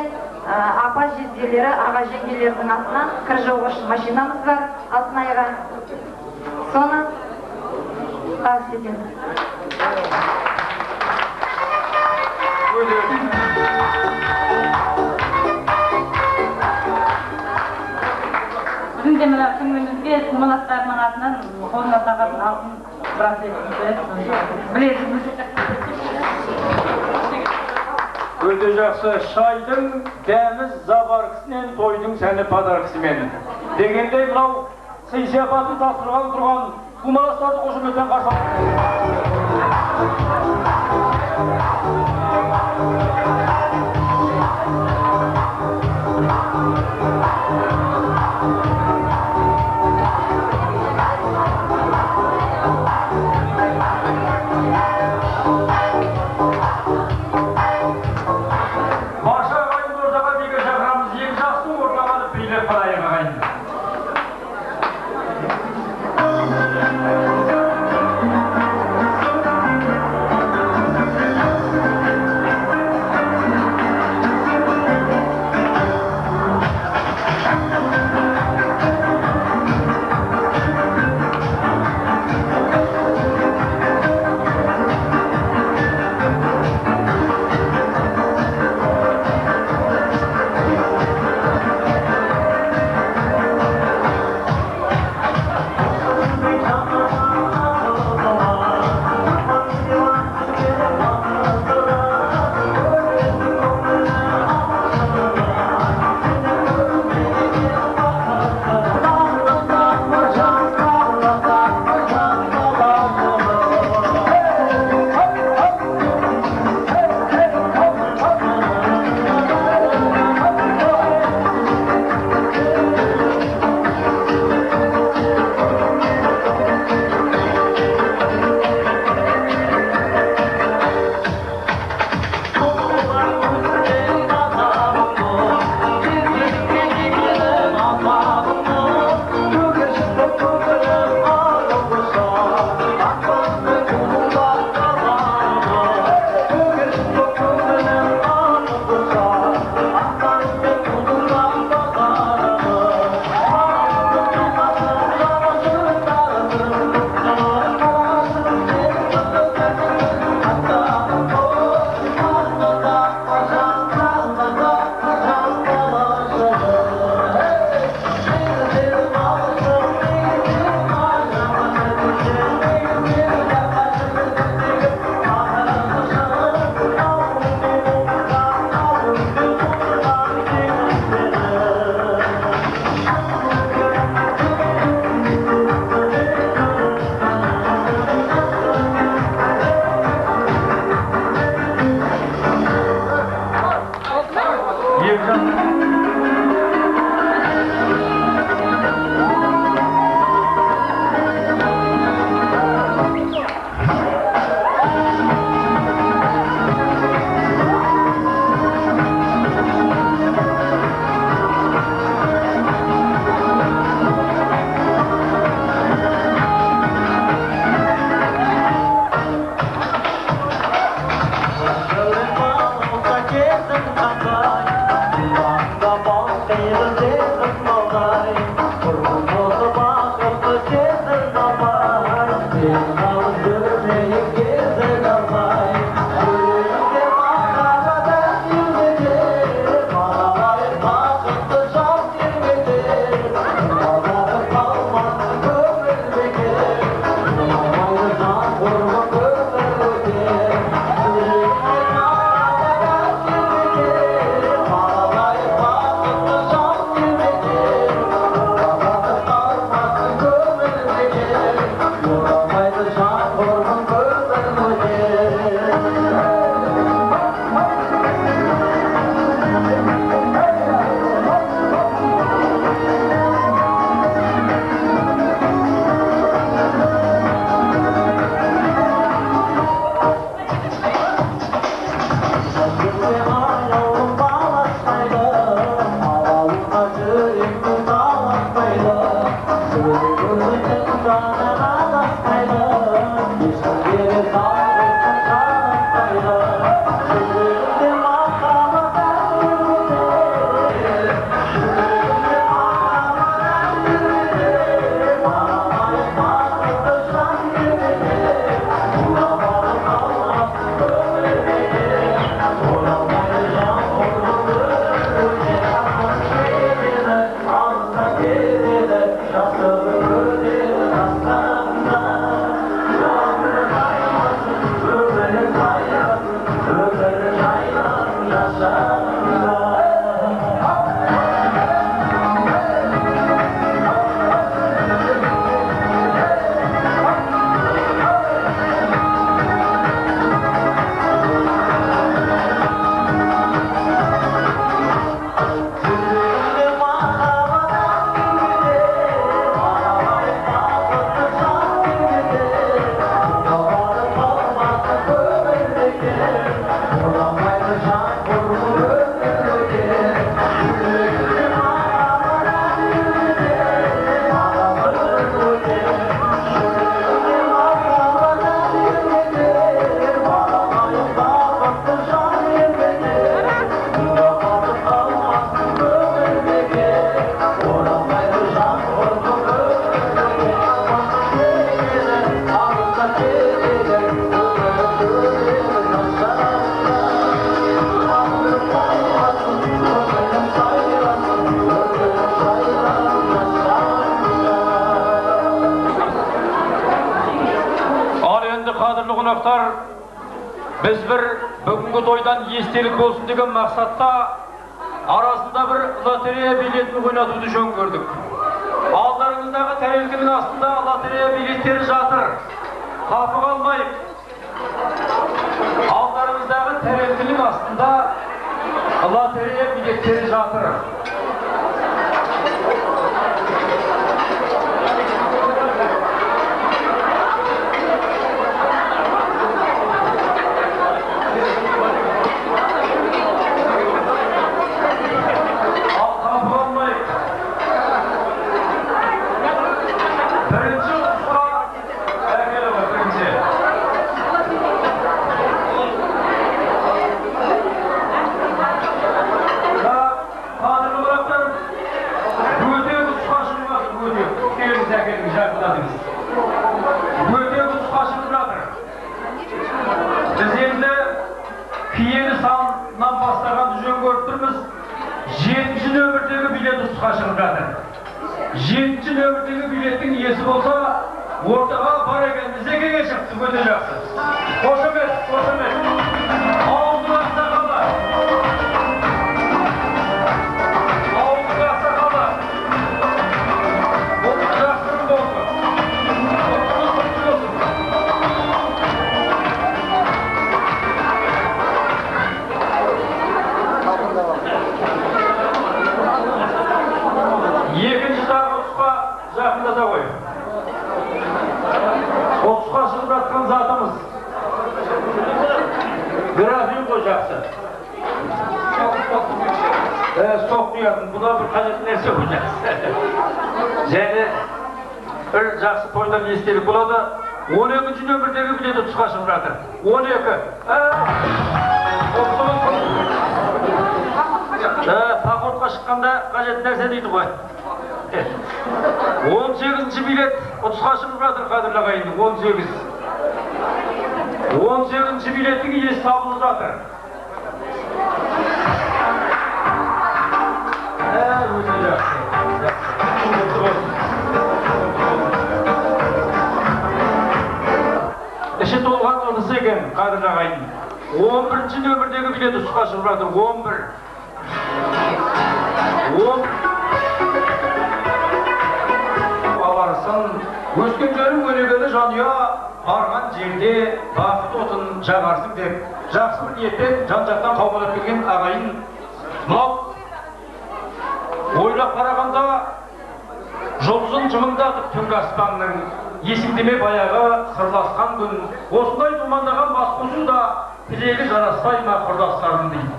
L: апа жезделері, аға жеңгелердің атынан кір жуғыш машинамыз бар, Алтынайға. Соны табыс етемін.
H: Бүгінде мына сіңлімізге сымыластарының атынан қолына тағатын алтын браслетін білесіңіз.
B: Өте жақсы, шайдың дәміз забаркісінен, тойдың сәні падаркісімен. Дегендей мынау сый сияпатын тапсырған тұрған құмаластарды қошеметтен қарсы Біз бір бүгінгі тойдан естелік болсын деген мақсатта арасында бір лотерея билетін ойнатуды жөн көрдік. Алдарыңыздағы тәрелкенің астында лотерея билеттері жатыр. Қапы қалмайық. Алдарыңыздағы тәрелкенің астында лотерея билеттері жатыр. Жетінші нөмірдегі билеттің иесі болса, ортаға бар екен, зекеге шықты, өте жақсы. Қошемет, қошемет. Ауылдың ақсақалы. Ауылдың ақсақалы. Бұл жақсырым болды. Екінші тағы ұтысқа жақындаса қой. Ұтысқа шығып жатқан затымыз. Графин қой жақсы. Соқ құятын, бұда бір қажет нәрсе қой жақсы. Және бір жақсы тойдан естелік болады. 12-ші нөмірдегі билет ұтысқа шығып жатыр. 12. Пақортқа шыққанда қажет нәрсе дейді ғой. 18-ші билет ұтысқа шығып жатыр, қадірлі ағайын, 18. 18-ші билеттің иесі табылып жатыр. Өте жақсы. Іші толған ұтысы екен, қадірлі ағайын. 11-ші нөмірдегі билет ұтысқа шығып жатыр, 11. Өскен жерің өнегелі жанұя, барған жерде бақыт отын жағарсың деп, жақсы бір ниетпен жан-жақтан қаумалап келген ағайын. Мынау ойлап қарағанда жұлдызын жымыңдатып түнгі аспанның, есіңдеме баяғы сырласқан күн, осындай думандаған бас қосу да тілегі жараспай ма құрдастарым дейді.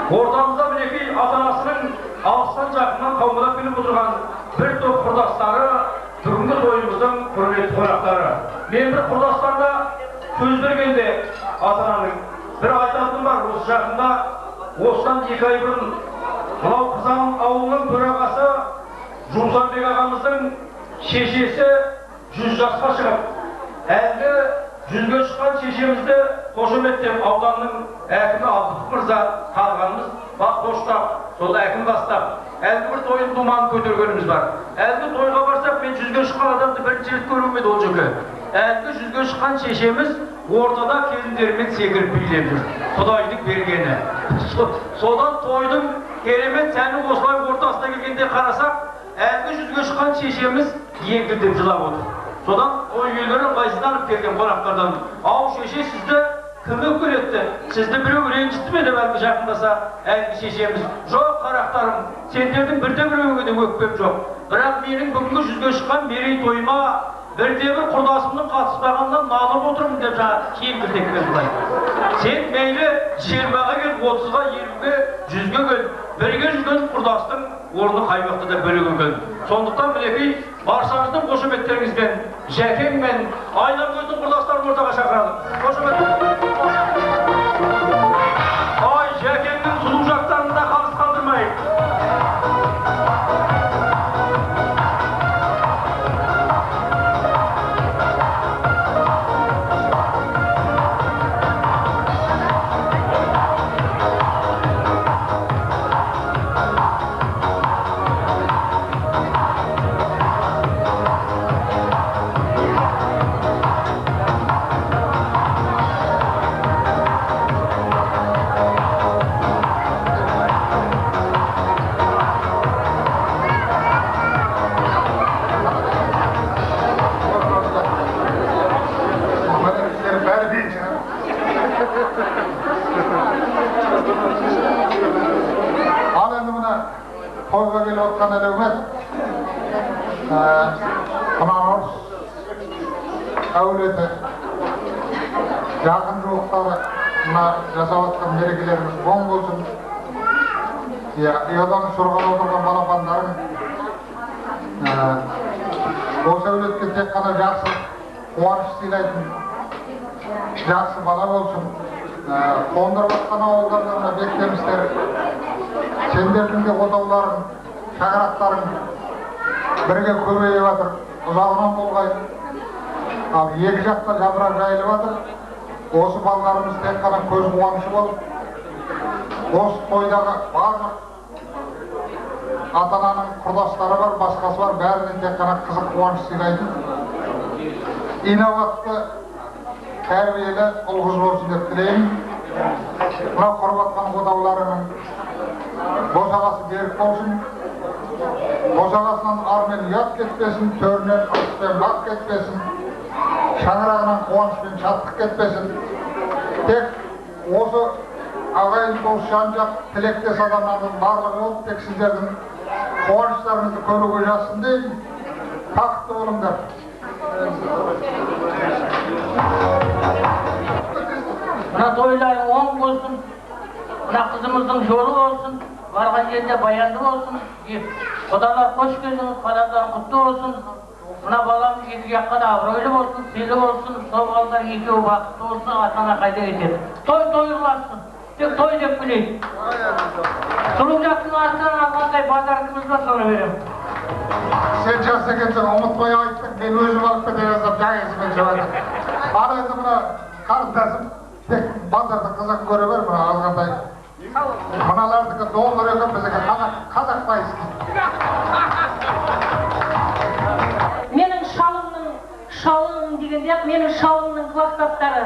B: Ортамызда мінекей ата-анасының алыстан жақыннан қаумалап келіп отырған бір топ құрдастары, бүгінгі тойымыздың құрметті қонақтары. Мен бір құрдастарда сөз бергенде ата-ананың бір айтатыным бар. Осы жақында, осыдан 2 ай бұрын мынау Қызан ауылының төрағасы Жұмсанбек ағамыздың шешесі 100 жасқа шығып, әлгі 100-ге шыққан шешемізді қошеметтеп ауданның әкімі Алдық мырза қалғанымыз бақ қоштап, сол әкім бастап, әлгі бір тойын думанын көтергеніміз бар. Әлгі тойға барсақ, мен 100-ге шыққан адамды бірінші рет көріп еді ол жөке. Әлгі 100-ге шыққан шешеміз ортада келіндерімен секіріп билеп жүр. Құдайдың бергені. Содан тойдың керемет сәні осылай ортасына келгенде қарасақ, әлгі 100-ге шыққан шешеміз еңкілдеп жылап отыр. Содан ой үйлері ыңғайсызданып келген қонақтардан, ау шеше, сізді кім өкілетті? Сізді біреу ренжітті ме деп әлгі жақындаса, әлгі шешеміз, жоқ қарақтарым, сендердің бірде-біреуге де өкпем жоқ. Бірақ менің бүгінгі 100-ге шыққан мерей тойыма бірде-бір құрдасымның қатыспағаннан налып отырмын деп жаңа киім-кілтек келді. Сен мейлі 20-ға кел, 30-ға, 20-ге, 100-ге кел, бірге жүрген құрдастың орны қай уақытта да бөлек екен. Сондықтан мінекей баршаңыздың қошеметтеріңізбен, Жәкең мен Айнаркөздің құрдастарын ортаға шақырадым. Қошемет. Ай, Жәкеңнің сұлу жақтарында қалыс қалдырмайық.
D: toyga gelip atkan elemet Kınanos Avleti yakın ruhları jasap atkan merekelerimiz boң bolsun. Yadan sorgan oturgan balapanlarım осы әулетке тек қана жақсы қуаныш сыйлайтын жақсы бала болсын. Қондырып атқан ауылдардан бектемістер, сендердің де отауларың, шаңырақтарың бірге көбейіп жатыр, ұзағынан болғай. Ал екі жақта жапырақ жайылып жатыр. Осы балаларымыз тек қана көз қуанышы болып, осы тойдағы барлық ата-ананың құрдастары бар, басқасы бар, бәрінен тек қана қызық қуаныш сыйлайтын инабатты, тәрбиелі ұл-қыз болсын деп тілеймін. Мына құрып атқан отауларының босағасы берік болсын, босағасынан ар мен ұят кетпесін, төрінен ырыс пен бақ кетпесін, шаңырағынан қуаныш пен шаттық кетпесін. Тек осы ағайын туыс жан-жақ тілектес адамдардың барлығы болып, тек сіздердің қуаныштарыңызды көруге жазсын деймін. Бақытты болыңдар.
N: Мына тойларың оң болсын, мына қызымыздың жолы болсын, барған жерде баянды болсын. Құдалар қош келдіңіз, қадамдарың құтты болсын. Мына баламыз екі жаққа да абыройлы болсын, селі болсын, сол балдар екеуі бақытты болсын, ата-ана қайда кетеді. Той қыласың, тек той деп білейік. Сұлуғжақтың астынан алғандай базарымыз ба соны берем.
D: Сен жас екенсің, ұмытпай айттың, мен өзім алып кете жаздап жаңесімен жауадым. Арайсы мына қарындасым, тек базарда қызық көре бер, мына алғандай. Мыналардікі доллар екен, біздікі қазақ пайыз.
N: Менің шалым дегенде, менің шалымның құлақтастары.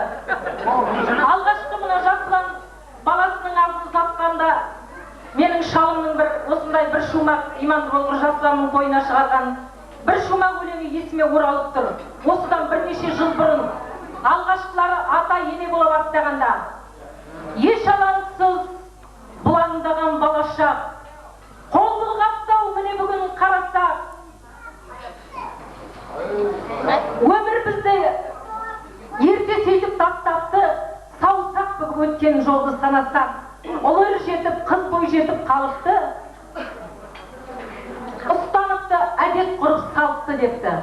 N: Алғашқы мына жасылан баласының артын сатқанда, менің шалымның осындай бір шумақ иманды болғыр жасыланның тойына шығарған бір шумақ өлеңі есіме оралып тұр. Осыдан бірнеше жыл бұрын алғашқылары ата ене бола бастағанда, еш алаңсыз бұлаңдаған балаша, қол бұлғаптау міне бүгін қарасақ, өмір бізді ерте сөйтіп тастапты, саусақ бүгіп өткен жолды санасақ, ұлыр жетіп, қыз бой жетіп қалыпты, ұстаныпты, әдет құрып салыпты депті.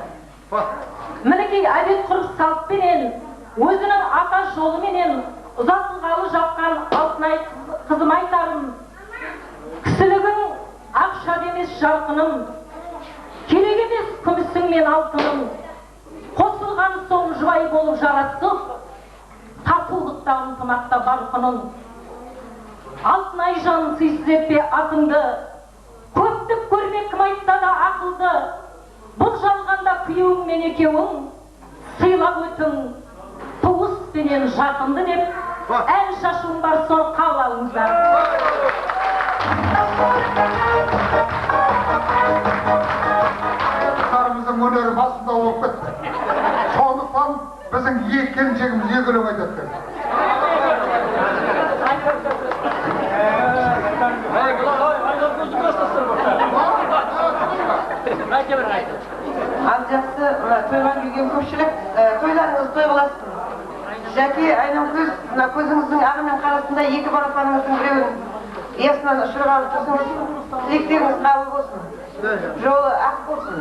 N: Мінекей әдет құрып салыппенен, өзінің ата жолыменен ұзатылғалы жатқан алтынай қызым айтарым, кісілігің ақша демес жарқыным, керек емес күмісің мен алтыным, қосылған соң жұбай болып жарасып, татулықта ынтымақта барқының. Алтынай жанын сыйсыз етпе атыңды, көптік көрмек кім айтса да ақылды, бұл жалғанда күйеуің мен екеуің, сыйлап өтің туыс пенен жақынды деп, ән шашуым бар, соны қабыл алыңыздар.
D: Қарымыздың өнері басында болып кетті. Сондықтан біздің екі келіншегіміз екі өлең айтады.
F: Ал жақсы, тойға келген көпшілік, тойларыңыз той боласын. Жәке, айнам көз, көзіңіздің ағы мен қарасында екі балапаныңыздың біреуін есінен ұшырғалы тұрсыңыз, тілектеріңіз қабыл болсын, жолы ақ болсын.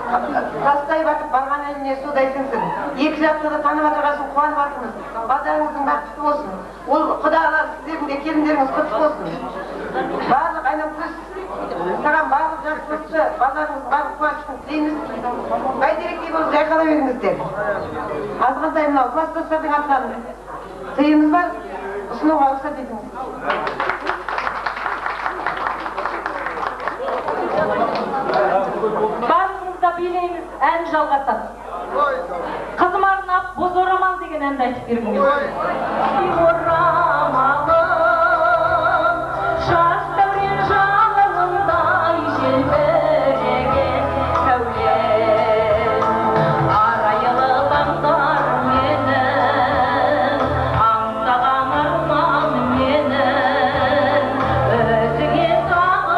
F: Тастай батып барған әліне судай сіңсін. Екі жақты да танып атырғасын қуанып атыңыз. Базарыңыздың бақытты болсын. Ол құдалар сіздердің де келіндеріңіз құтты болсын. Барлық айнам көз, саған барлық жақсылықты, базарыңыз барлық қуаныштың тілейміз. Бәйтеректей болып жайқала беріңіздер. Азғантай мынау кластастардың атынан тыйымыз бар, ұсынуға рұқсат етіңіз.
N: Барыңызда билейміз, ән жалғасады. Қызым арнап боз орамал деген әнді айтып бергіңіз. Орамалым, жас дәурен жалындай желбіреген сәулем, арайлы таңдар менің, аңсаған арман менің, өзіңе саған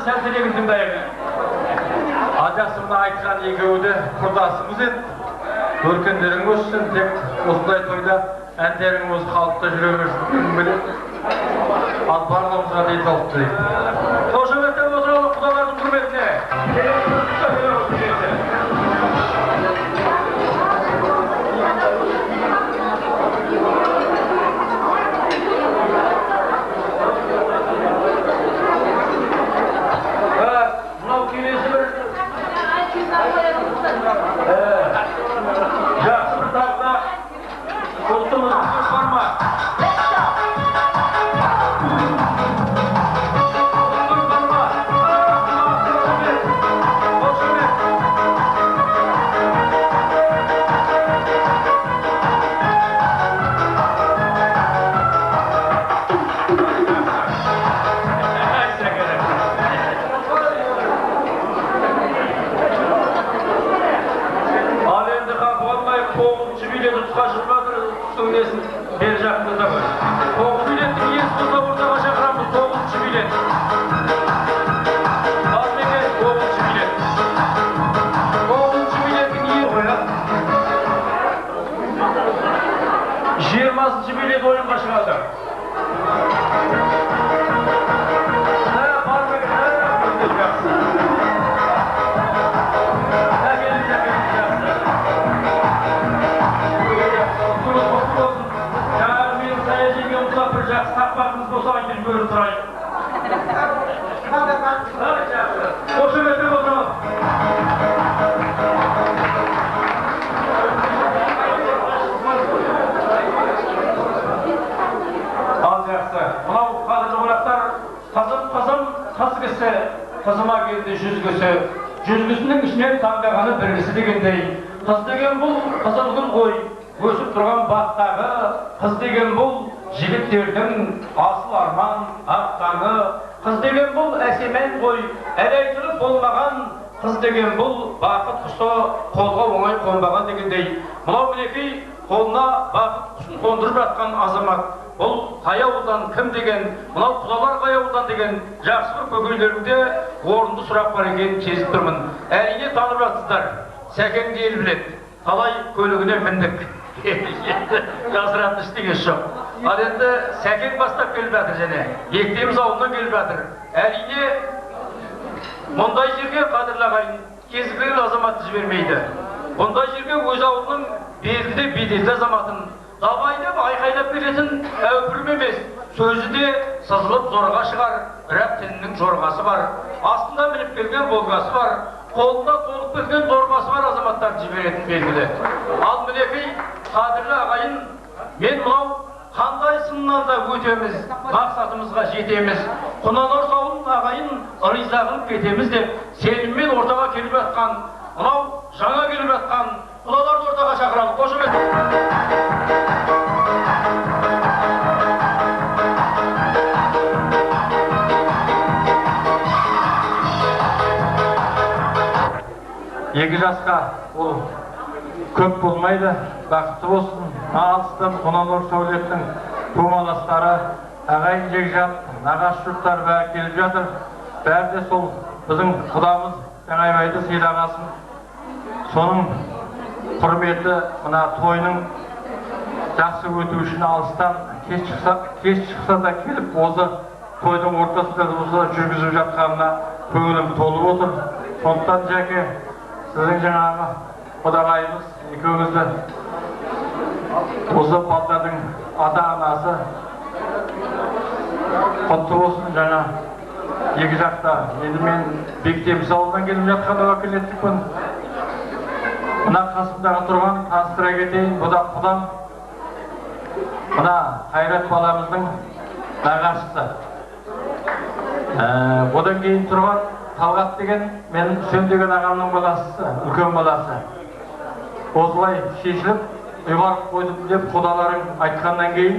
B: сәлселегін тыңдайық. Ажасымда айтқан екеуі де құрдасымыз еді. Өркендерің өссін, тек осындай тойда әндерің өз халықта жүре берсін біледі. Ал барлығымызға денсаулық тілеймін. Қошеметтен отыралық құдалардың құрметіне.
A: Мынау келесі бір жақсы бір тағда ұлтымыздың сөз бар ма? Бер жақында ғой. 9 билеттің есі болса ортаға шақырамыз 9-ші билет. Ал мекен 9-ші билет. 9-ші билеттің есі қояд. 20-ші билет ойынға шығады. Бар мекен, жақсы. Bir жақсы тақпағымыз болса айтып көріп тұрайық. Қошеметтен отырмыз. Ал жақсы. Мынау қадірлі қонақтар, қызым қыз кісі, қызыма келді 100 кісі. 100 кісінің ішінен таңдағаны бір кісі дегендей. Қыз деген бұл қызылғын ғой, өсіп тұрған бақтағы. Қыз деген бұл жігіттердің асыл арман ақтаңы. Қыз деген бұл әсемен ғой, әлейтіліп болмаған. Қыз деген бұл бақыт құсы қолға оңай қонбаған дегендей. Мынау мінекей қолына бақыт құсын қондырып жатқан азамат. Бұл қай ауылдан кім деген, мынау құдалар қай ауылдан деген жақсы бір көкейлерінде орынды сұрақ бар екенін сезіп тұрмын. Әрине танып жатсыздар. Сәкеңді ел біледі. Талай көлігіне міндік. Жасыратын іштеген жоқ. Ал енді Сәкең бастап келіп жатыр және Ектеміз ауылынан келіп жатыр. Әрине мұндай жерге қадірлі ағайын кезіккен азаматты жібермейді. Бұндай жерге өз ауылының белгілі беделді азаматын дабайдап айқайлап беретін әупірім емес. Сөзі де сызылып зорға шығар, бірақ тілінің жорғасы бар. Астында мініп келген болғасы бар. Қолында толып келген дорбасы бар азаматтарды жіберетін белгілі. Ал мінекей қадірлі ағайын, мен мынау қандай сыннан да өтеміз, мақсатымызға жетеміз. Құнанор сауын ағайын ризағылып кетеміз деп сеніммен ортаға келіп жатқан, мынау жаңа келіп жатқан құдаларды ортаға шақыралық. Қошемет.
B: Екі жасқа ол көп болмайды, бақытты болсын. Алыстан Құнанор Сәулеттің тумаластары, ағайын жекжат, нағашы жұрттар бәрі келіп жатыр. Бәрі де сол біздің құдамыз Жаңайбайды сыйлағасын. Соның құрметі мына тойының жақсы өту үшін алыстан кеш шықса да келіп осы тойдың ортасында болса жүргізіп жатқанына көңілім толып отыр. Сондықтан жәке сіздің жаңағы құдағайымыз екеуіңізді осы балдардың ата-анасы құтты болсын. Жаңа екі жақта енді мен Бектеміз ауылынан келіп жатқан уәкілеттікпін. Мына қасымдағы тұрған таныстыра кетейін, бұ да құдам. Мына Қайрат баламыздың нағашысы. Одан кейін тұрған Талғат деген мен Үсен деген ағамның баласы, үлкен баласы. Осылай шешіліп, ұйғарып қойдым деп құдаларың айтқаннан кейін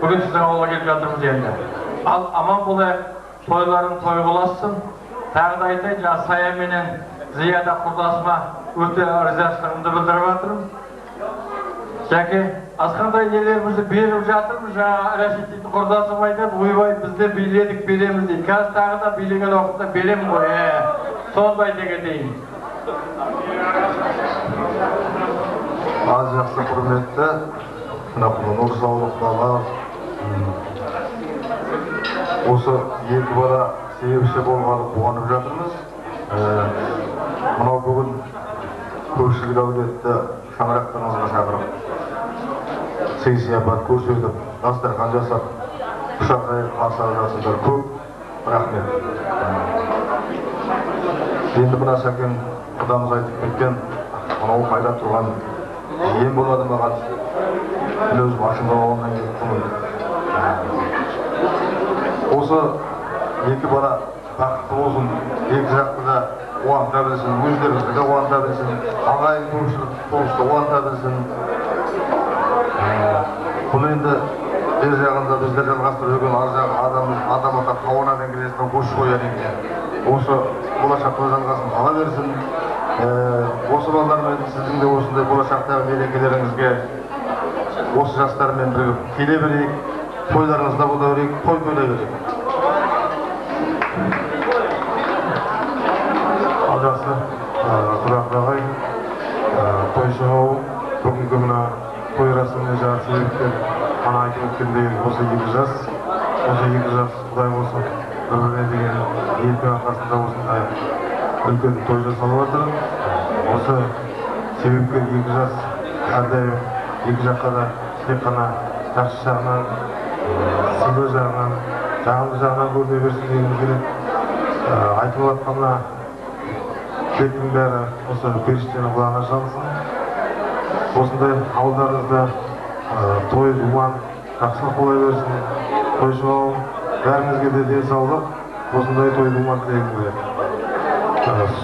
B: бүгін сіздің ауылға келіп жатырмыз енді. Ал аман болайық, тойларың той боласын. Тағы да айтайын, жаңа Сая менен Зияда құрдасыма өте ризашылығымды білдіріп жатырмын. Жәке, асқандай нелерімізді беріп жатырмыз, жаңа Рәшид дейтін құрдасым айтады, ойбай бізде биледік береміз дейді. Қазір тағы да билеген уақытта беремін ғой, сондай дегендейін.
O: Az жақсы құрметті, нұр саулықталар, осы екі бала себепші болғаны қуанып жатырмыз. Мынау бүгін көпшілік әулетті шаңырақтарыңызға шақырып, сый сияпат көрсетіп, дастархан жасап, құшақ жайып қарсы алып жатсыздар. Көп рахмет. Енді мына Сәкен құдамыз айтып кеткен, мынау қайда тұрған ем болады маған. Мен өзім ашындауынан кеттім. Осы екі бала бақытты болсын, екі жақты да қуанта білсін, өздеріңізді де қуанта білсін, ағайын туысты қуанта білсін. Бұны енді жер жағында біздер жалғастырып жүрген ар жағы адам ата қауына деңгейден көш қояр екен. Осы болашақта жалғасын ала берсін. Осы балалармен сіздің де осындай болашақтағы мерекелеріңізге осы жастармен бірігіп келе берейік, тойларыңызда бола берейік, той тойлай берейік. Ал жақсы, Құрақ ағай, тойшы бүгінгі мына той рәсіміне жаңа себепкер ана айтып өткендей осы екі жас Құдай болсын өміріне деген ниеттің арқасында осындай үлкен той жасалып жатыр. Осы себепкер екі жас әрдайым екі жаққа да тек қана жақсы жағынан, сыйлы жағынан, жағымды жағынан көріне берсін дегеніміз керек. Айтылып жатқанына тілектің бәрі осы періштенің құлағына шалсын. Осындай ауылдарыңызда той думан жақсылық бола берсін. Тойшы бауым, бәріңізге де денсаулық, осындай той думан тілегім келеді.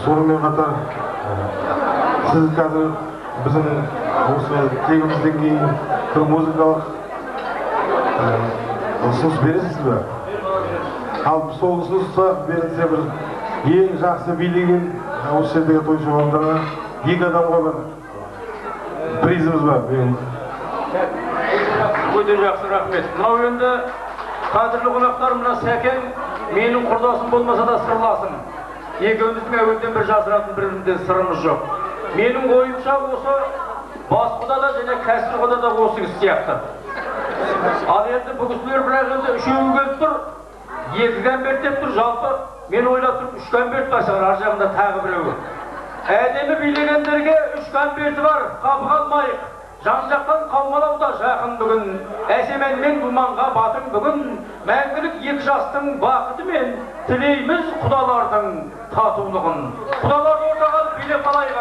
O: Сонымен қатар сіз қазір біздің осы тегімізден кейін бір музыкалық ұсыныс бересіз бе? Ал сол ұсынысқа берілсе бір ең жақсы билеген осы жердегі тойшы бауымдарға екі адамға бір призіміз бар.
A: Өте жақсы рахмет. Мынау енді қадірлі қонақтар, мына Сәкен менің құрдасым болмаса да сырласым. Екеуміздің әуелден бір жасыратын бірімізден сырымыз жоқ. Менің ойымша осы бас құдада және кәсір құдада осы кісі сияқты. Ал енді бұл кісілер бірақ енді үшеуі келіп тұр, екі конверт деп тұр, жалпы мен ойлап тұрып үш конверт бар шығар, ар жағында тағы біреуі. Әдемі билегендерге үш конверті бар, қапы қалмайық. Жан-жақтан қаумалауда жақын бүгін, әсемен мен думанға батың бүгін, мәңгілік екі жастың бақыты мен тілейміз құдалардың татулығын. Құдалар ортаға билеп алайық.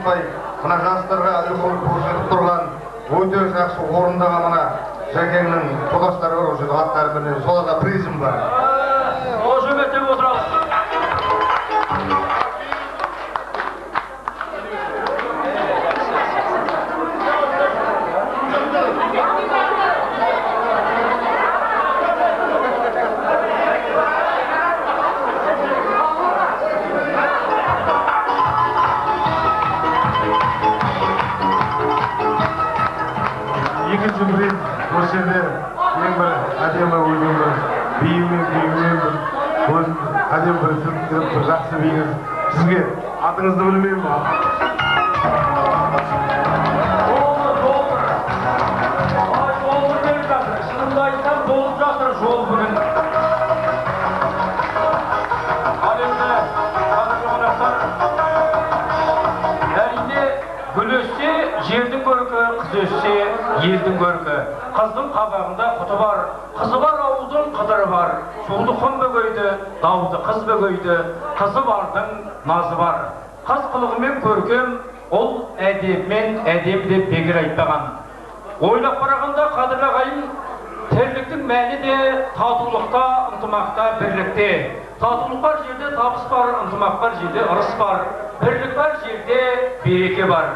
J: айтпай, мына жастарға үлгі көрсетіп тұрған өте жақсы орындаған мына Жәкеңнің құрдастары бар, осы аттары бірінен соларға призм бар.
A: Осы үметтеп отырамыз.
O: Екінші приз осы жерде ең бір әдемі өлген бір биімен бір әдемі бір түріп бір жақсы биіңіз. Сізге атыңызды білмеймін ба?
A: Жол беріп жатыр. Шынымды айтсам болып жатыр жол бүгін. Ал енді қазіргі қонақтар әрине гүл өссе жердің көркі, қыз өссе елдің көркі. Қыздың қабағында құты бар, қызы бар ауылдың қыдыры бар. Суды құм бөгейді, дауды қыз бөгейді, қызы бардың назы бар. Қыз қылығымен көркем, ол әдебімен әдем деп бекер айтпаған. Ойлап қарағанда қадірлі ағайын, тірліктің мәні де татулықта, ынтымақта, бірлікте. Татулық бар жерде табыс бар, ынтымақ бар жерде ырыс бар, бірлік бар жерде береке бар.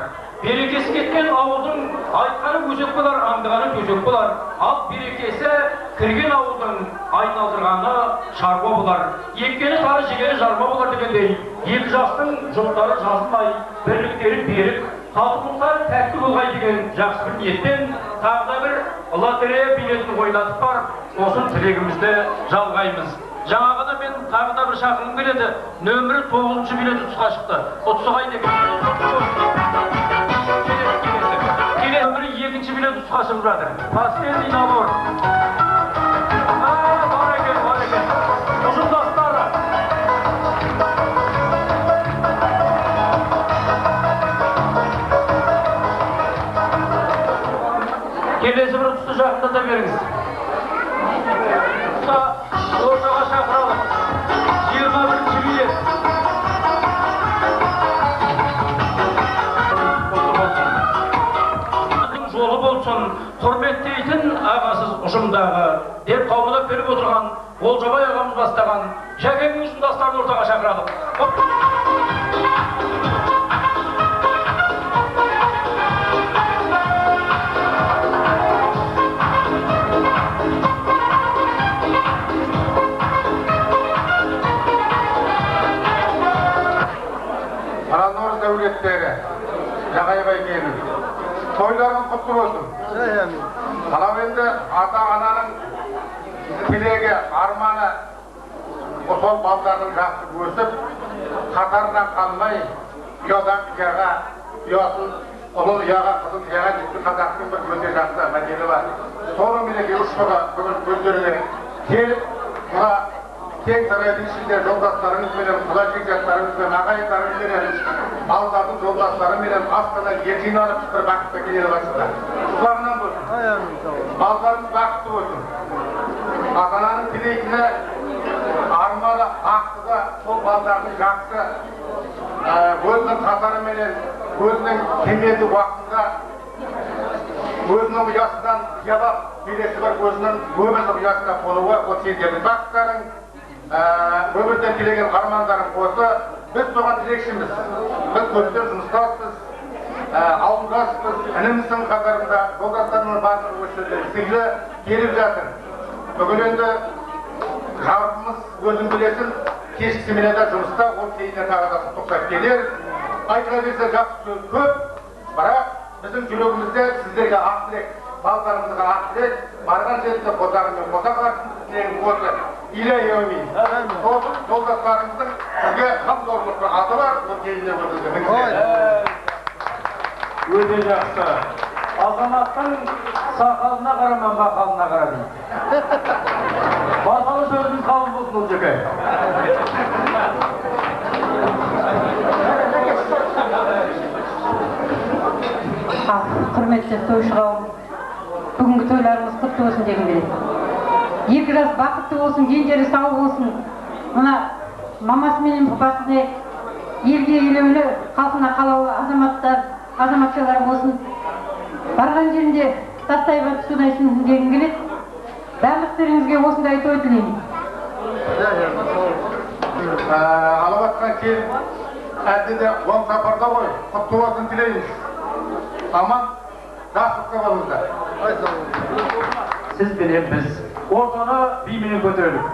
A: Берекесі кеткен ауылдың айтқаны өзек болар, аңдығаны төсек болар. Ал берекесі кірген ауылдың айналдырғаны шаруа болар. Еккені тары жегені жарма болар дегендей, екі жастың жұптары жазылмай, бірліктері берік, татулықтары тәтті болғай деген жақсы бір ниетпен тағы да бір лотерея билетін ойнатып бар, осының тілегімізді жалғаймыз. Жаңағыда мен тағы да бір шақырғым келеді. Нөмірі 9-шы билет ұтысқа шықты. Ұтысығай деген. Келесі нөмірі 2-ші билет ұтысқа шығып жатыр. Последний набор. Бар екен. Ұжымдастары. Келесі бір ұтысты жақында да беріңіз. Ортаға шақырalım. 21-ші билет. Жолы болсын, құрметтейтін ағасыз ұжымдағы деп қаулап беріп отырған Олжабай ағамыз бастаған Жәкеңнің ұжымдастарын ортаға шақырalım.
J: Жағайбай келін. Тойларың құтты болсын. Анау енді ата-ананың тілегі, арманы сол балдардың жақсы өсіп, қатарынан қалмай, ұядан ұяға, ұясын ұлын ұяға, қызын ұяға жеткен қазақтың бір өте жақсы мәдені бар. Соның менеге ұшпыға бүгін көздеріне келіп, мұна кең сарайдың ішінде жолдастарыңызбенен, құда жекжаттарыңызбен, ағайындарыңызбенен, балдардың жолдастарыменен астана ертең алып бір бақытты келе аласыздар. Құлағынан болсын. Балдарыңыз бақытты болсын. Ата-ананың тілейтіні, арманы, ақтығы сол балдардың жақсы, өзінің қатарыменен, өзінің кемелді уақытында, өзінің ұясынан ұялап, келесі бір өзінің өмірлік ұясына қонуы, ол сендердің бақыттарың, өмірден тілеген армандарың осы. Біз соған тілекшіміз. Біз көптен жұмыстаспыз, ауылдаспыз, ініміздің қатарында жолдастарының барлығы өсірді, сыйлы келіп жатыр. Бүгін енді жарқымыз өзің білесің, кешкі семинарда жұмыста, ол кейіннен тағы да тоқтап келер. Айтыла берсе жақсы сөз көп, бірақ біздің жүрегімізде сіздерге ақ тілек, балдарымызға ақ тілек, барған жерінде қосағымен қоса қарсын, тілегім осы. Илайомин. Жолдастарымыздың сізге қамқорлық аты бар, ол кейіннен өтілді.
A: Өте жақсы. Азаматтың сақалына қараман, бақалына қара дейді. Бақалы сөзіміз қабыл болсын ол жеке.
L: Құрметті тойшы қауым, бүгінгі тойларымыз құтты болсын дегім келеді. Екі жас бақытты болсын, дендері сау болсын. Мына мамасы менен папасыдай
P: елге елеулі, халқына қалаулы азаматтар, азаматшалар болсын. Барған жерінде тастай батып судайсын дегім келеді. Барлықтарыңызға осындай той тілеймін.
D: Алаватқан келін әлде де оң сапарда ғой, құтты болсын тілейміз. Аман, жақсылықта болыңыздар.
B: Сіз бенен біз ортаны бименен көтерелік.